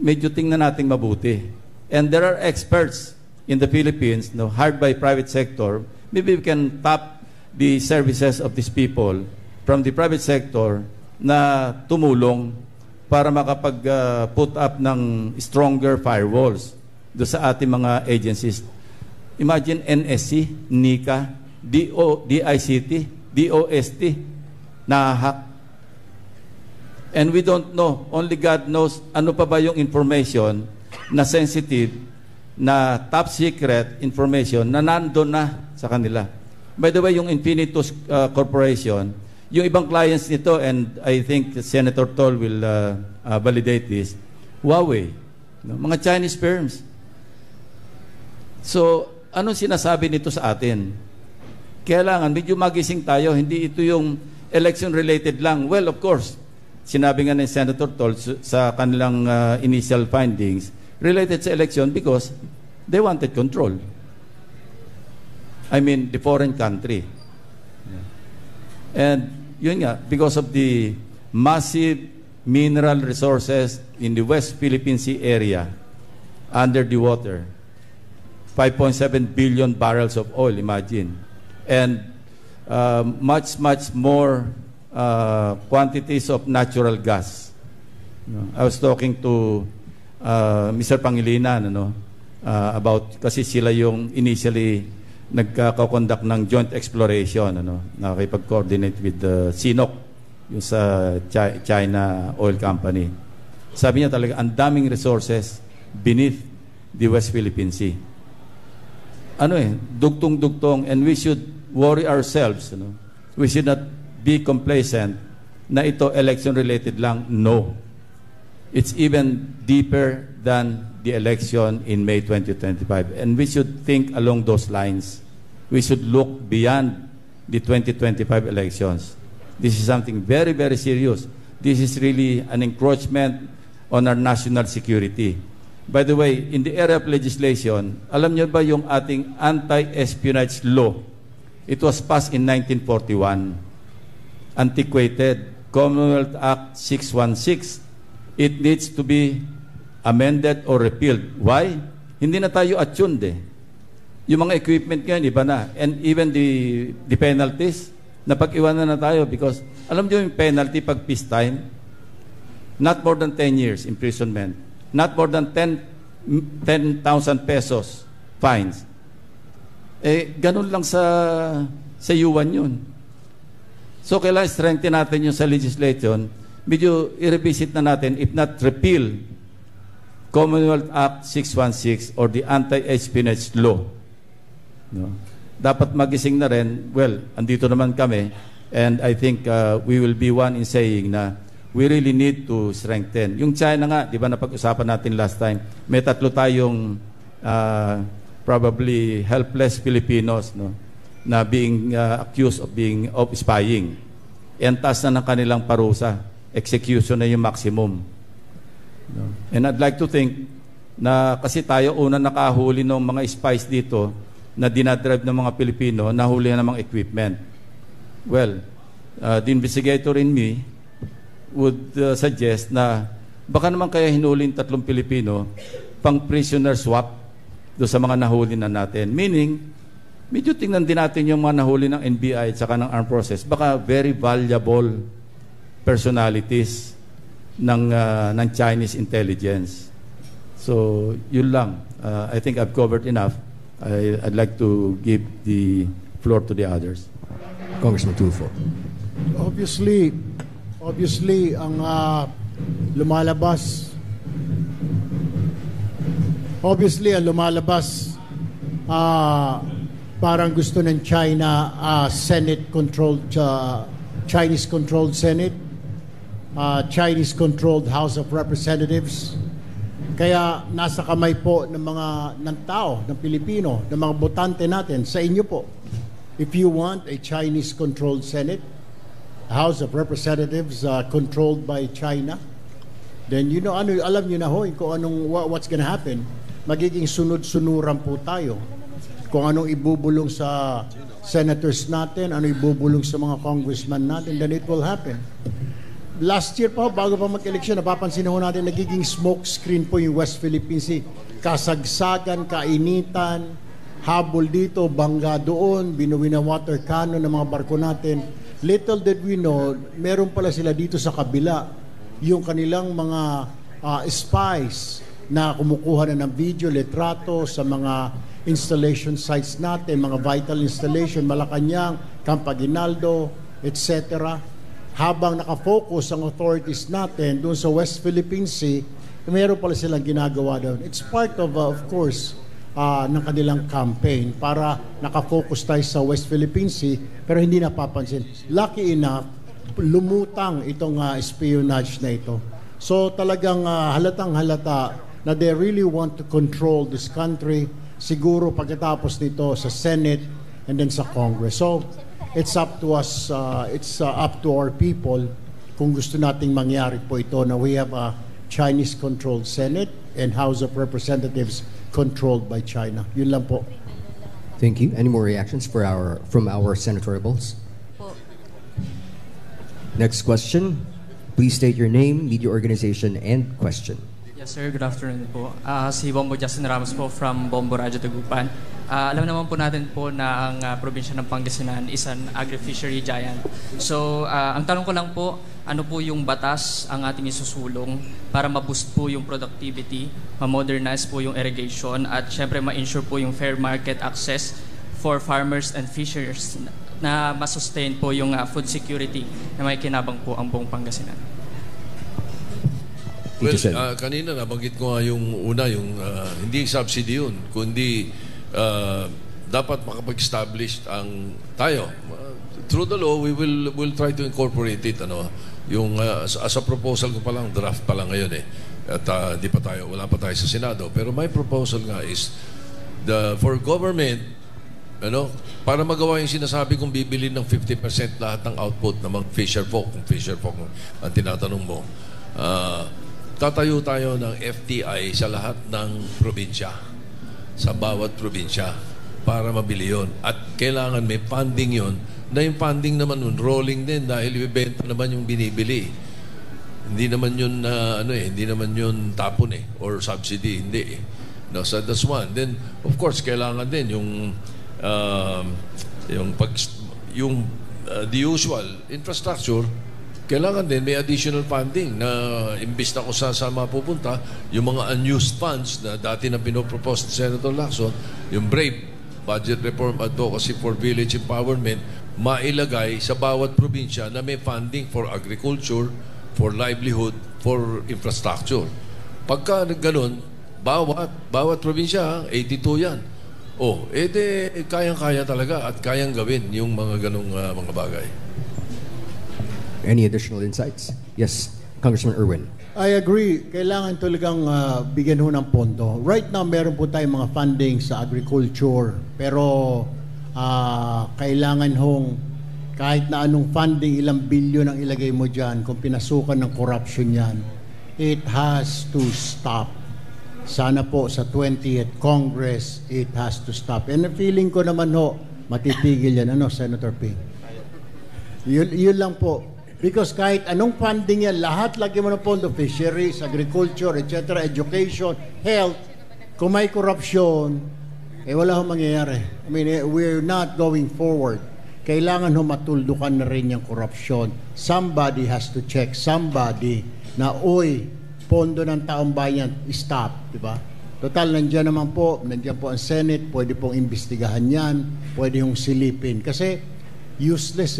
S3: medyo tingnan natin mabuti. And there are experts in the Philippines, hired by private sector. Maybe we can tap the services of these people from the private sector na tumulong para makapag-put up ng stronger firewalls do sa ating mga agencies. Imagine NSC, NICA, DICT, DOST, nahahack. And we don't know, only God knows ano pa ba yung information na sensitive, na top secret information na nandun na sa kanila. By the way, yung Infinitus Corporation, yung ibang clients nito, and I think Senator Tol will validate this, Huawei, mga Chinese firms. So, anong sinasabi nito sa atin? Kailangan, medyo magising tayo, hindi ito yung election-related lang. Well, of course, sinabi nga ni Senator Tol sa kanilang initial findings, related sa election because they wanted control. I mean, the foreign country. And yun nga, because of the massive mineral resources in the West Philippine Sea area under the water, 5.7 billion barrels of oil, imagine. And much more quantities of natural gas. I was talking to Mr. Pangilinan about, kasi sila yung initially nagka-conduct ng joint exploration, nakikipag-coordinate with CNOOC, yung sa China Oil Company. Sabi niya talaga, ang daming resources beneath the West Philippine Sea. Dugtong-dugtong, and we should worry ourselves. We should not be complacent na ito election-related lang. No. It's even deeper than the election in May 2025. And we should think along those lines. We should look beyond the 2025 elections. This is something very, very serious. This is really an encroachment on our national security. By the way, in the area of legislation, alam niyo ba yung ating anti-espionage law? It was passed in 1941. Antiquated. Commonwealth Act 616. It needs to be amended or repealed. Why? Hindi na tayo attuned eh. Yung mga equipment ngayon, iba na. And even the penalties, napag-iwanan na tayo because alam niyo yung penalty pag peacetime, not more than 10 years imprisonment, not more than 10,000 pesos fines. Eh, ganun lang sa yuan yun. So, kailangan strengthen natin yung sa legislation, medyo i-revisit na natin, if not repeal, Commonwealth Act 616 or the anti-espionage law. No? Dapat magising na rin, well, andito naman kami, and I think we will be one in saying na we really need to strengthen. Yung China nga, di ba napag-usapan natin last time, may 3 tayong probably helpless Filipinos, no, na being accused of spying. Entas na ng kanilang parusa. Execution na yung maximum. No? And I'd like to think na kasi tayo una nakahuli ng mga spies dito na dinadrive ng mga Pilipino, nahuli na ng mga equipment. Well, the investigator in me would suggest na baka naman kaya hinulin 3 Pilipino pang prisoner swap do sa mga nahuli na natin. Meaning, medyo tingnan din natin yung mga nahuli ng NBI at saka ng armed forces. Baka very valuable personalities ng Chinese intelligence. So, yun lang. I think I've covered enough. I'd like to give the floor to the others.
S1: Congressman Tulfo.
S8: Obviously, ang lumalabas parang gusto ng China Senate-controlled, Chinese-controlled Senate, Chinese-controlled House of Representatives. Kaya nasa kamay po ng tao, ng Pilipino, ng mga botante natin, sa inyo po. If you want a Chinese-controlled Senate, House of Representatives controlled by China, then alam nyo na kung what's gonna happen. Magiging sunod-sunuran po tayo. Kung anong ibubulong sa senators natin, ano ibubulong sa mga congressman natin, then it will happen. Last year pa, bago pa mag-eleksyon, napapansin ho natin, nagiging smoke screen po yung West Philippine Sea. Kasagsagan, kainitan, habol dito, bangga doon, binuwi na water cannon ng mga barko natin. Little did we know, meron pala sila dito sa kabila, yung kanilang mga spies na kumukuha na ng video, litrato sa mga installation sites natin, mga vital installation, Malacanang, Camp Aguinaldo, etc. Habang nakafocus ang authorities natin doon sa West Philippine Sea, meron pala silang ginagawa doon. It's part of course, ng kanilang campaign para nakafocus tayo sa West Philippine Sea, pero hindi napapansin. Lucky enough, lumutang itong espionage na ito. So talagang halatang halata na they really want to control this country, siguro pagkatapos nito sa Senate and then sa Congress. So it's up to us, it's up to our people kung gusto nating mangyari po ito na we have a Chinese-controlled Senate and House of Representatives controlled by China. Yun lang po.
S1: Thank you. Any more reactions from our senatorials? Next question. Please state your name, media organization, and question.
S12: Yes, sir. Good afternoon po. Si Bombo Justin Ramos po from Bombo Radyo Tagupan. Alam naman po natin po na ang probinsya ng Pangasinan is an agri-fishery giant. So, ang tanong ko lang po, ano po yung batas ang ating isusulong para ma-boost po yung productivity, ma-modernize po yung irrigation, at syempre ma-ensure po yung fair market access for farmers and fishers na ma-sustain po yung food security na may kinabang po ang buong Pangasinan.
S4: Well, kanina nabanggit ko nga yung una, yung hindi subsidy yun, kundi dapat makapag-establish ang tayo. Through the law, we'll try to incorporate it. Yung as a proposal ko pa lang, draft pa lang ngayon eh. At wala pa tayo sa Senado. Pero my proposal nga is for government, para magawa yung sinasabi kong bibili ng 50% lahat ng output ng mga fisher folk, kung fisher folk ang tinatanong mo, tatayo tayo ng FTI sa lahat ng probinsya, sa bawat probinsya, para mabili yun. At kailangan may funding yun na yung funding naman nun, rolling din dahil ibebenta naman yung binibili. Hindi naman yun hindi naman yun tapon or subsidy, hindi. No, so that's one. Then of course kailangan din the usual infrastructure, kailangan din may additional funding na imbis na kung saan mapupunta yung mga unused funds na dati na pinopropose ni Senator Lacson, yung BRAVE, Budget Reform Advocacy for Village Empowerment, mailagay sa bawat probinsya na may funding for agriculture, for livelihood, for infrastructure. Pagka ganun, bawat probinsya, 82 yan. Kayang-kaya talaga at kayang gawin yung mga ganung mga bagay.
S1: Any additional insights? Yes, Congressman Erwin.
S8: I agree. Kailangan talagang bigyan ho ng pondo. Right now, meron po tayong mga funding sa agriculture. Pero kailangan hong kahit na anong funding, ilang bilyon ang ilagay mo dyan, kung pinasukan ng corruption yan, it has to stop. Sana po sa 20th Congress, it has to stop. And feeling ko naman matitigil yan. Senator Ping? Yun lang po. Because kahit anong funding yan, lahat lagi mo ng pondo, fisheries, agriculture, etc., education, health, kung may corruption, wala hong mangyayari. I mean, we're not going forward. Kailangan matuldukan na rin yung corruption. Somebody has to check somebody na, pondo ng taong bayan, stop, di ba? Total, nandiyan po ang Senate, pwede pong imbestigahan yan, pwede yung silipin. Kasi useless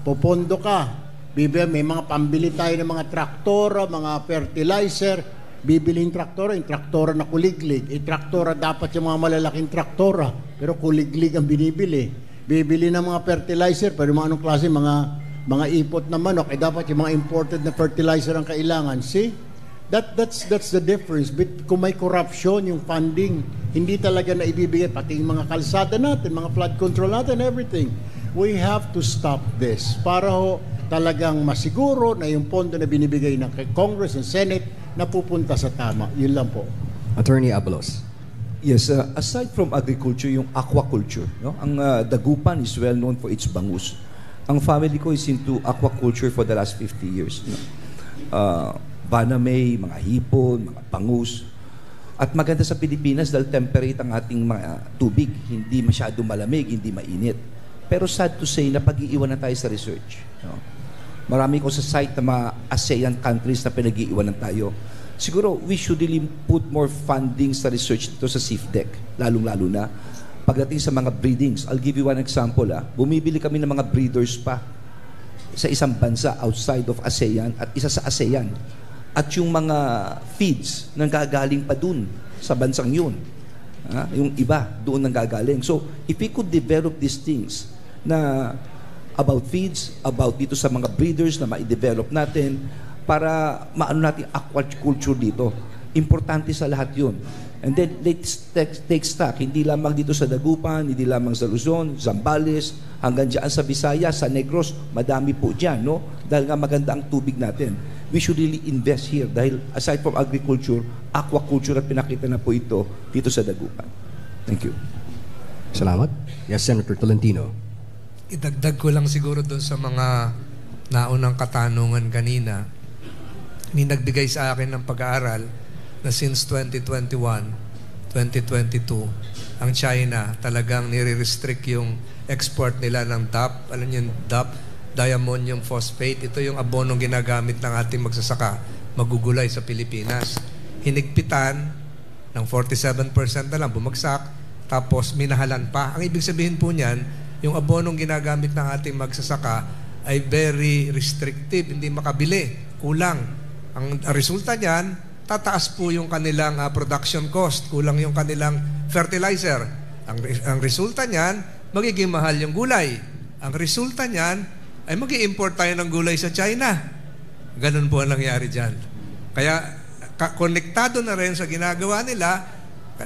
S8: Popondo ka, may mga pambili tayo ng mga traktora, mga fertilizer, bibiling traktora, yung traktora na kuliglig. Traktora dapat yung mga malalaking traktora, pero kuliglig ang binibili. Bibili ng mga fertilizer, pero mga anong klase, mga ipot na manok, dapat yung mga imported na fertilizer ang kailangan. See? That's the difference. But kung may corruption, yung funding, hindi talaga na ibibigay, pati yung mga kalsada natin, mga flood control natin, everything. We have to stop this para talagang masiguro na yung pondo na binibigay ng Congress and Senate napupunta sa tama. Yun lang po.
S1: Attorney Abalos.
S5: Yes, aside from agriculture, yung aquaculture. Ang Dagupan is well known for its bangus. Ang family ko is into aquaculture for the last 50 years. Banamay, mga hipon, mga bangus. At maganda sa Pilipinas dahil temperate ang ating mga tubig. Hindi masyado malamig, hindi mainit. Pero sad to say na pag-iiwanan tayo sa research. Marami ko sa site na mga ASEAN countries na pinag-iiwanan tayo. Siguro, we should really put more funding sa research dito sa CIFDEC, lalong-lalo na pagdating sa mga breedings. I'll give you one example. Bumibili kami ng mga breeders pa sa isang bansa outside of ASEAN at isa sa ASEAN. At yung mga feeds nang gagaling pa dun sa bansang yun. Yung iba doon nang gagaling. So, if we could develop these things na about feeds, about dito sa mga breeders na ma-develop natin para maano natin aquaculture dito. Importante sa lahat yun. And then, let's take stock. Hindi lamang dito sa Dagupan, hindi lamang sa Luzon, Zambales, hanggang dyan sa Visayas, sa Negros, madami po dyan, Dahil nga maganda ang tubig natin. We should really invest here dahil aside from agriculture, aquaculture at pinakita na po ito dito sa Dagupan. Thank you.
S1: Salamat. Yes, Senator Tolentino.
S10: Idagdag ko lang siguro doon sa mga naunang katanungan kanina. May nagbigay sa akin ng pag-aaral na since 2021, 2022, ang China talagang nire-restrict yung export nila ng DAP. Alam niyo yung DAP? Diammonium phosphate. Ito yung abonong ginagamit ng ating magsasaka, magugulay sa Pilipinas. Hinigpitan ng 47% na lang, bumagsak, tapos minahalan pa. Ang ibig sabihin po niyan, yung abonong ginagamit ng ating magsasaka ay very restrictive, hindi makabili, kulang. Ang resulta niyan, tataas po yung kanilang production cost, kulang yung kanilang fertilizer. Ang resulta niyan, magiging mahal yung gulay. Ang resulta niyan, ay mag-i-import tayo ng gulay sa China. Ganun po ang nangyari dyan. Kaya, konektado na rin sa ginagawa nila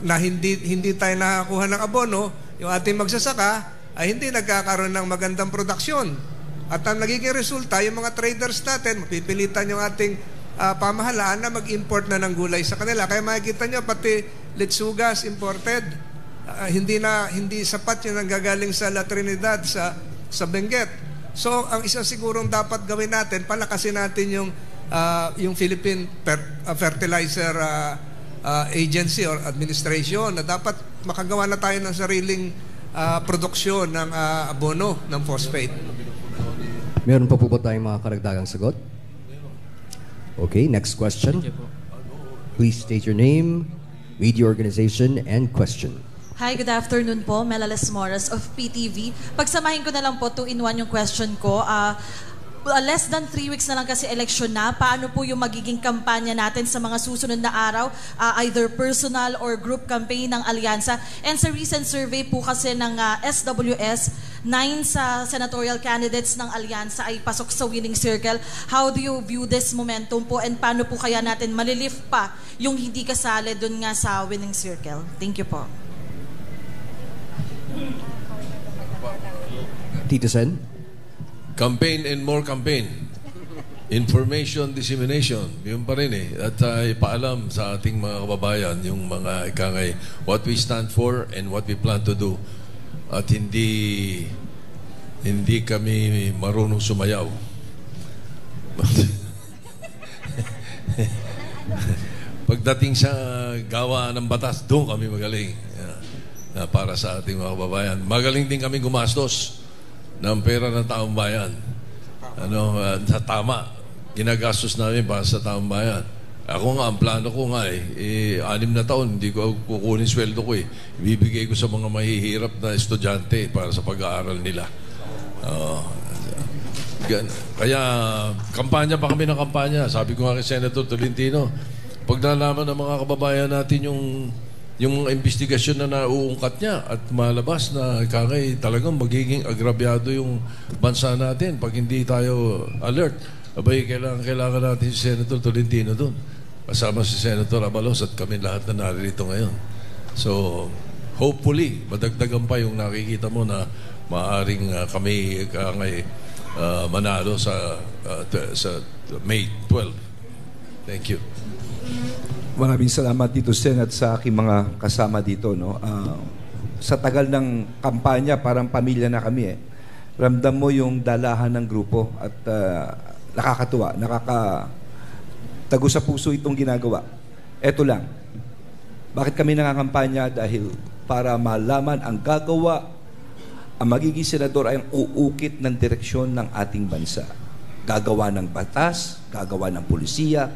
S10: na hindi tayo nakakuha ng abono, yung ating magsasaka ay hindi nagkakaroon ng magandang produksyon. At ang nagiging resulta, yung mga traders natin, mapipilitan yung ating pamahalaan na mag-import na ng gulay sa kanila. Kaya makikita nyo, pati letsugas imported. Hindi sapat yung nanggagaling sa La Trinidad, sa sa Benguet. So, ang isa sigurong dapat gawin natin, palakasin natin yung Philippine Fertilizer Agency or Administration, na dapat makagawa na tayo ng sariling produksyon ng abono ng phosphate.
S1: Meron pa po ba tayong mga karagdagang sagot? Okay, next question. Please state your name, media organization, and question.
S13: Hi, good afternoon po. Melales Morales of PTV. Pagsamahin ko na lang po 2-in-1 yung question ko. Less than 3 weeks na lang kasi election na. Paano po yung magiging kampanya natin sa mga susunod na araw? Either personal or group campaign ng Alyansa. And sa recent survey po kasi ng SWS, 9 sa senatorial candidates ng Alyansa ay pasok sa winning circle. How do you view this momentum po? And paano po kaya natin malilift pa yung hindi kasali dun nga sa winning circle? Thank you po.
S1: Tito Sen?
S4: Campaign and more campaign. Information dissemination. Yun pa rin eh. At ipaalam sa ating mga kababayan yung mga ikangay, what we stand for and what we plan to do. At hindi kami marunong sumayaw. Pagdating sa gawa ng batas, doon kami magaling. Para sa ating mga kababayan. Magaling din kami gumastos ng pera ng taong bayan. Sa tama. Ginagastos namin para sa taong bayan. Ako nga, ang plano ko nga 6 na taon, hindi ko kukunin sweldo ko Ibibigay ko sa mga mahihirap na estudyante para sa pag-aaral nila. Kaya, kampanya pa kami ng kampanya. Sabi ko nga kay Senator Tolentino, pag nalaman ng mga kababayan natin yung investigasyon na nauungkat niya at malabas na talagang magiging agrabyado yung bansa natin pag hindi tayo alert. Abay, kailangan natin si Senator Tolentino doon. Kasama si Senator Abalos at kami lahat na narito ngayon. So, hopefully, madagdagan pa yung nakikita mo na maaring kami manalo sa May 12. Thank you.
S5: Maraming salamat dito, Sen, at sa aking mga kasama dito. Sa tagal ng kampanya, parang pamilya na kami. Ramdam mo yung dalahan ng grupo at nakakatuwa, nakakatago sa puso itong ginagawa. Eto lang, bakit kami nangangampanya? Dahil para malaman ang gagawa, ang magiging senador ay ang uukit ng direksyon ng ating bansa. Gagawa ng batas, gagawa ng pulisiya,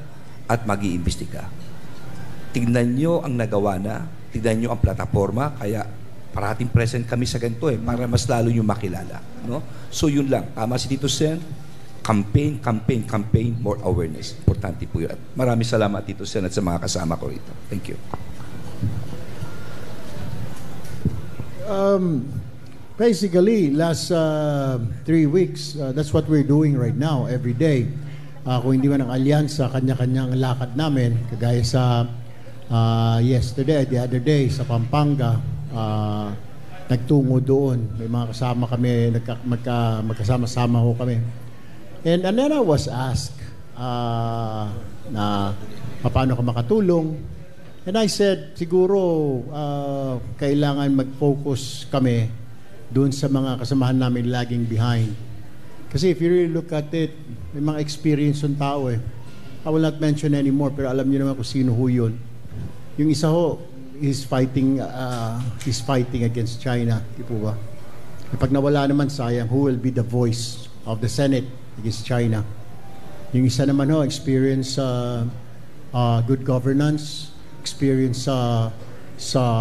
S5: at mag-iimbestiga. Tignan nyo ang nagawa na, tignan nyo ang plataforma, kaya parating present kami sa ganito para mas lalo nyo makilala. No? So yun lang, tama si Tito Sen, campaign, more awareness. Importante po yun. At maraming salamat Tito Sen at sa mga kasama ko rito. Thank you.
S8: Basically, last 3 weeks, that's what we're doing right now, every day. Kung hindi man ang Alyansa, kanya-kanyang lakad namin, kagaya sa yesterday, the other day, sa Pampanga, nagtungo doon. May mga kasama kami, magkasama-sama ho kami. And then I was asked na paano ka makatulong. And I said, siguro kailangan mag-focus kami doon sa mga kasamahan namin laging behind. Kasi if you really look at it, may mga experience yung tao I will not mention anymore, pero alam niyo naman kung sino ho yun. Yung isa ho, he's fighting against China. Di po ba? Pag nawala naman, sayang, who will be the voice of the Senate against China? Yung isa naman ho, experience good governance, experience sa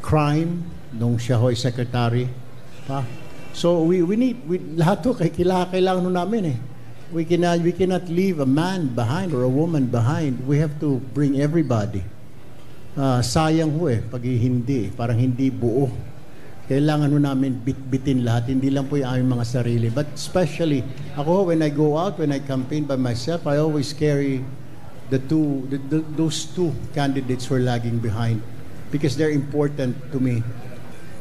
S8: crime, nung siya ho ay secretary. So we need lahat to kailangan namin We cannot leave a man behind or a woman behind. We have to bring everybody. Sayang ho pag hindi, parang hindi buo. Kailangan ho namin bitbitin lahat, hindi lang po yung aming mga sarili. But especially, ako when I go out, when I campaign by myself, I always carry those two candidates who are lagging behind because they're important to me.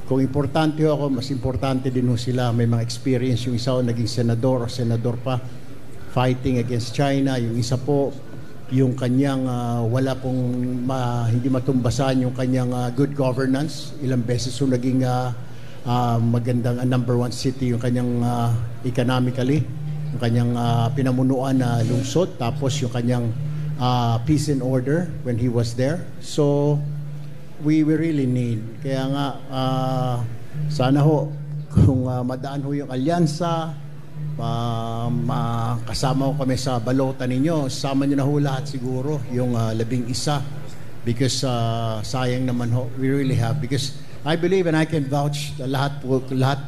S8: Kung importante ako, mas importante din ho sila. May mga experience. Yung isa ho naging senador o senador pa, fighting against China. Yung isa po, yung kanyang wala pong hindi matumbasan yung kanyang good governance. Ilang beses ho naging magandang number one city yung kanyang economically, yung kanyang pinamunuan na lungsod, tapos yung kanyang peace and order when he was there. So we really need, kaya nga sana ho kung madaan ho yung alyansa, kasama ko kami sa balota ninyo, sama nyo na ho lahat siguro yung 11 because sayang naman ho, we really have, because I believe and I can vouch lahat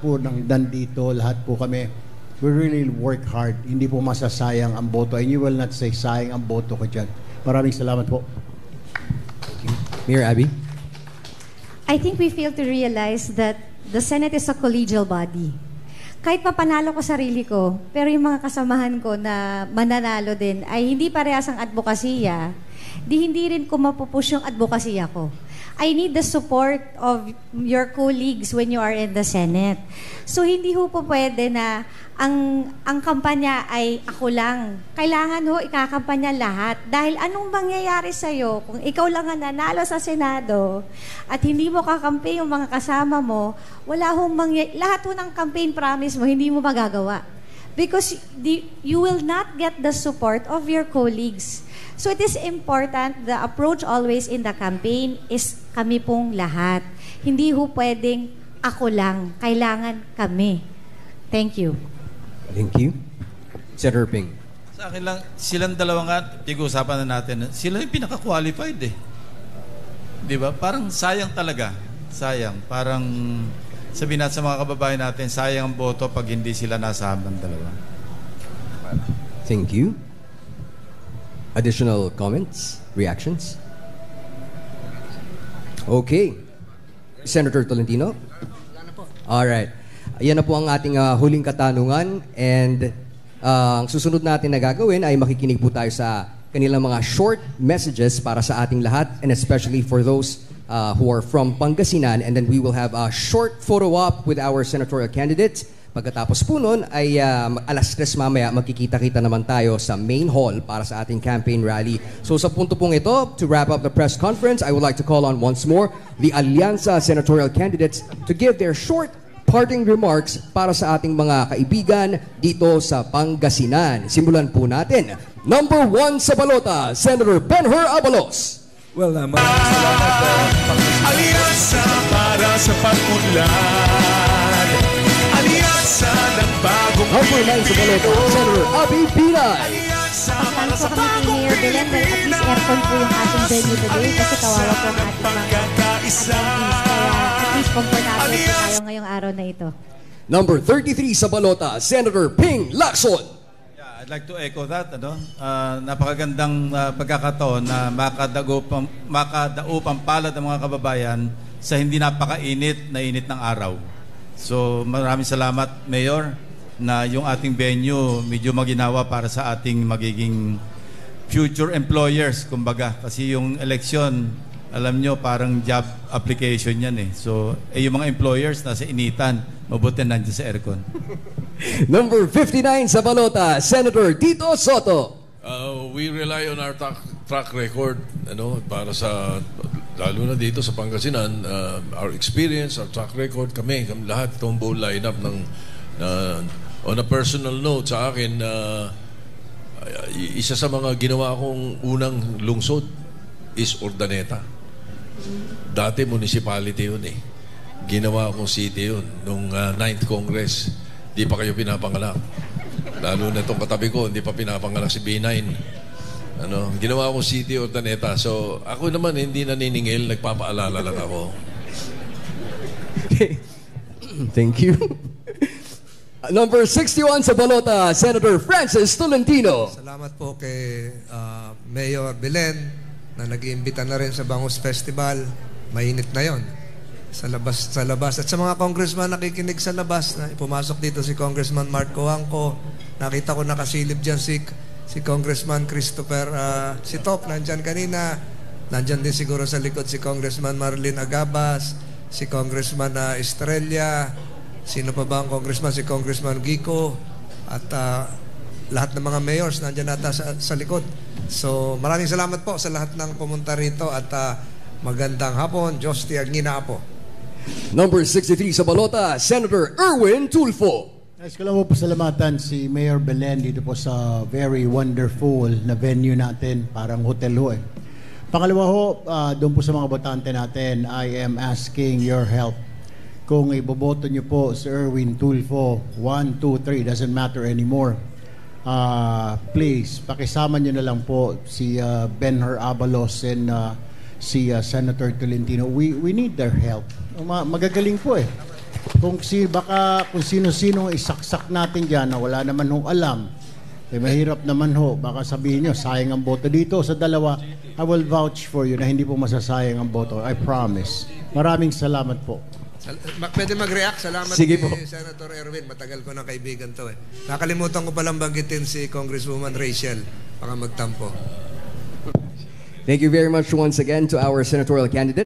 S8: po ng nandito, lahat po kami, we really work hard, hindi po masasayang ang boto, and you will not say sayang ang boto ko dyan. Maraming salamat po.
S1: Mayor Abby?
S7: I think we fail to realize that the Senate is a collegial body. Kahit mapanalo ko sarili ko, pero yung mga kasamahan ko na mananalo din ay hindi parehas ang advokasya, hindi rin ko mapupush yung advokasya ko. I need the support of your colleagues when you are in the Senate. So hindi ho po pwede na ang kampanya ay ako lang. Kailangan ho ikakampanya lahat. Dahil anong mangyayari sa'yo kung ikaw lang ang nanalo sa Senado at hindi mo kakampi yung mga kasama mo, lahat ho ng campaign promise mo, hindi mo magagawa. Because you will not get the support of your colleagues. So it is important, the approach always in the campaign is kami pong lahat. Hindi ho pwedeng ako lang. Kailangan kami. Thank you.
S1: Thank you. Senator Ping.
S3: Sa akin lang, silang dalawa nga, pag-uusapan na natin, sila yung pinaka-qualified eh. Di ba? Parang sayang talaga. Sayang. Parang sabihin natin sa mga kababayan natin, sayang ang boto pag hindi sila nasama ng dalawa.
S1: Thank you. Additional comments? Reactions? Okay. Senator Tolentino? All right. Yan na po ang ating huling katanungan, and ang susunod natin na gagawin ay makikinig po tayo sa kanilang mga short messages para sa ating lahat, and especially for those who are from Pangasinan, and then we will have a short photo op with our senatorial candidates. Pagkatapos po nun ay alas 3 mamaya magkikita-kita naman tayo sa main hall para sa ating campaign rally. So sa punto pong ito, to wrap up the press conference, I would like to call on once more the Alianza senatorial candidates to give their short parting remarks para sa ating mga kaibigan dito sa Pangasinan. Simulan po natin. Number 1 sa balota, Senator Ben-Hur Abalos.
S5: Well, maraming salamat.
S14: Aliansa para sa pag-unlad. Aliansa ng bagong
S1: Number 9 sa balota, Senator Abby Binay.
S7: Pagkaan po kami kay Mayor Belen, well, at least aircon po yung ating venue today kasi kawawa po ang ating mga attendees. Kaya at least comfortable po tayo ngayong araw na ito.
S1: Number 33 sa balota, Senator Ping Lacson.
S3: I'd like to echo that. Napakagandang pagkakataon na makadaupang palad ang mga kababayan sa hindi napakainit na init ng araw. So maraming salamat, Mayor, na yung ating venue medyo maginawa para sa ating magiging future employers, kumbaga. Kasi yung election, alam nyo, parang job application yan eh. So, yung mga employers nasa initan, mabuti nandiyan sa aircon.
S1: Number 59 sa balota, Senator Tito Soto.
S4: We rely on our track record, para sa, lalo na dito sa Pangasinan, our experience, our track record, kami lahat, itong buong lineup ng, on a personal note sa akin, isa sa mga ginawa kong unang lungsod is Urdaneta. Dati municipality yun eh. Ginawa akong city yun nung 9th Congress. Di pa kayo pinapanganak. Lalo na itong katabi ko, hindi pa pinapanganak si B9. Ginawa akong city Urdaneta. So ako naman hindi naniningil, nagpapaalala lang ako.
S1: Thank you. Number 61 sa balota, Senator Francis Tolentino.
S10: Salamat po kay Mayor Belen na nag-iimbita na rin sa Bangus Festival. Mainit na yon sa labas. At sa mga congressman nakikinig sa labas, na pumasok dito si Congressman Mark Coangco. Nakita ko nakasilip dyan si Congressman Christopher Sitop, nandyan kanina. Nandyan din siguro sa likod si Congressman Marlene Agabas, si Congressman Estrella. Sino pa ba ang congressman? Si Congressman Gico. At lahat ng mga mayors nandyan nata sa likod. So maraming salamat po sa lahat ng pumunta rito at magandang hapon. Diyos ti agngina po.
S1: Number 63 sa balota, Senator Erwin Tulfo.
S8: Nais ko lang po pasalamatan si Mayor Belen dito po sa very wonderful na venue natin, parang hotel ho eh. Pangalawa ho, doon po sa mga botante natin, I am asking your help. Kung iboboto nyo po si Erwin Tulfo, 1, 2, 3, doesn't matter anymore. Please, pakisama nyo na lang po si Benhur Abalos and si Senator Tolentino. We need their help. Magagaling po eh. Kung sino-sino isaksak natin dyan na wala naman hong alam, eh mahirap naman ho. Baka sabihin nyo, sayang ang boto dito sa dalawa. I will vouch for you na hindi po masasayang ang boto. I promise. Maraming salamat po.
S10: Pwede mag-react. Salamat
S1: Sige
S10: kay
S1: po.
S10: Senator Erwin. Matagal ko ng kaibigan to eh. Nakalimutan ko palang banggitin si Congresswoman Rachel. Baka magtampo.
S1: Thank you very much once again to our senatorial candidate.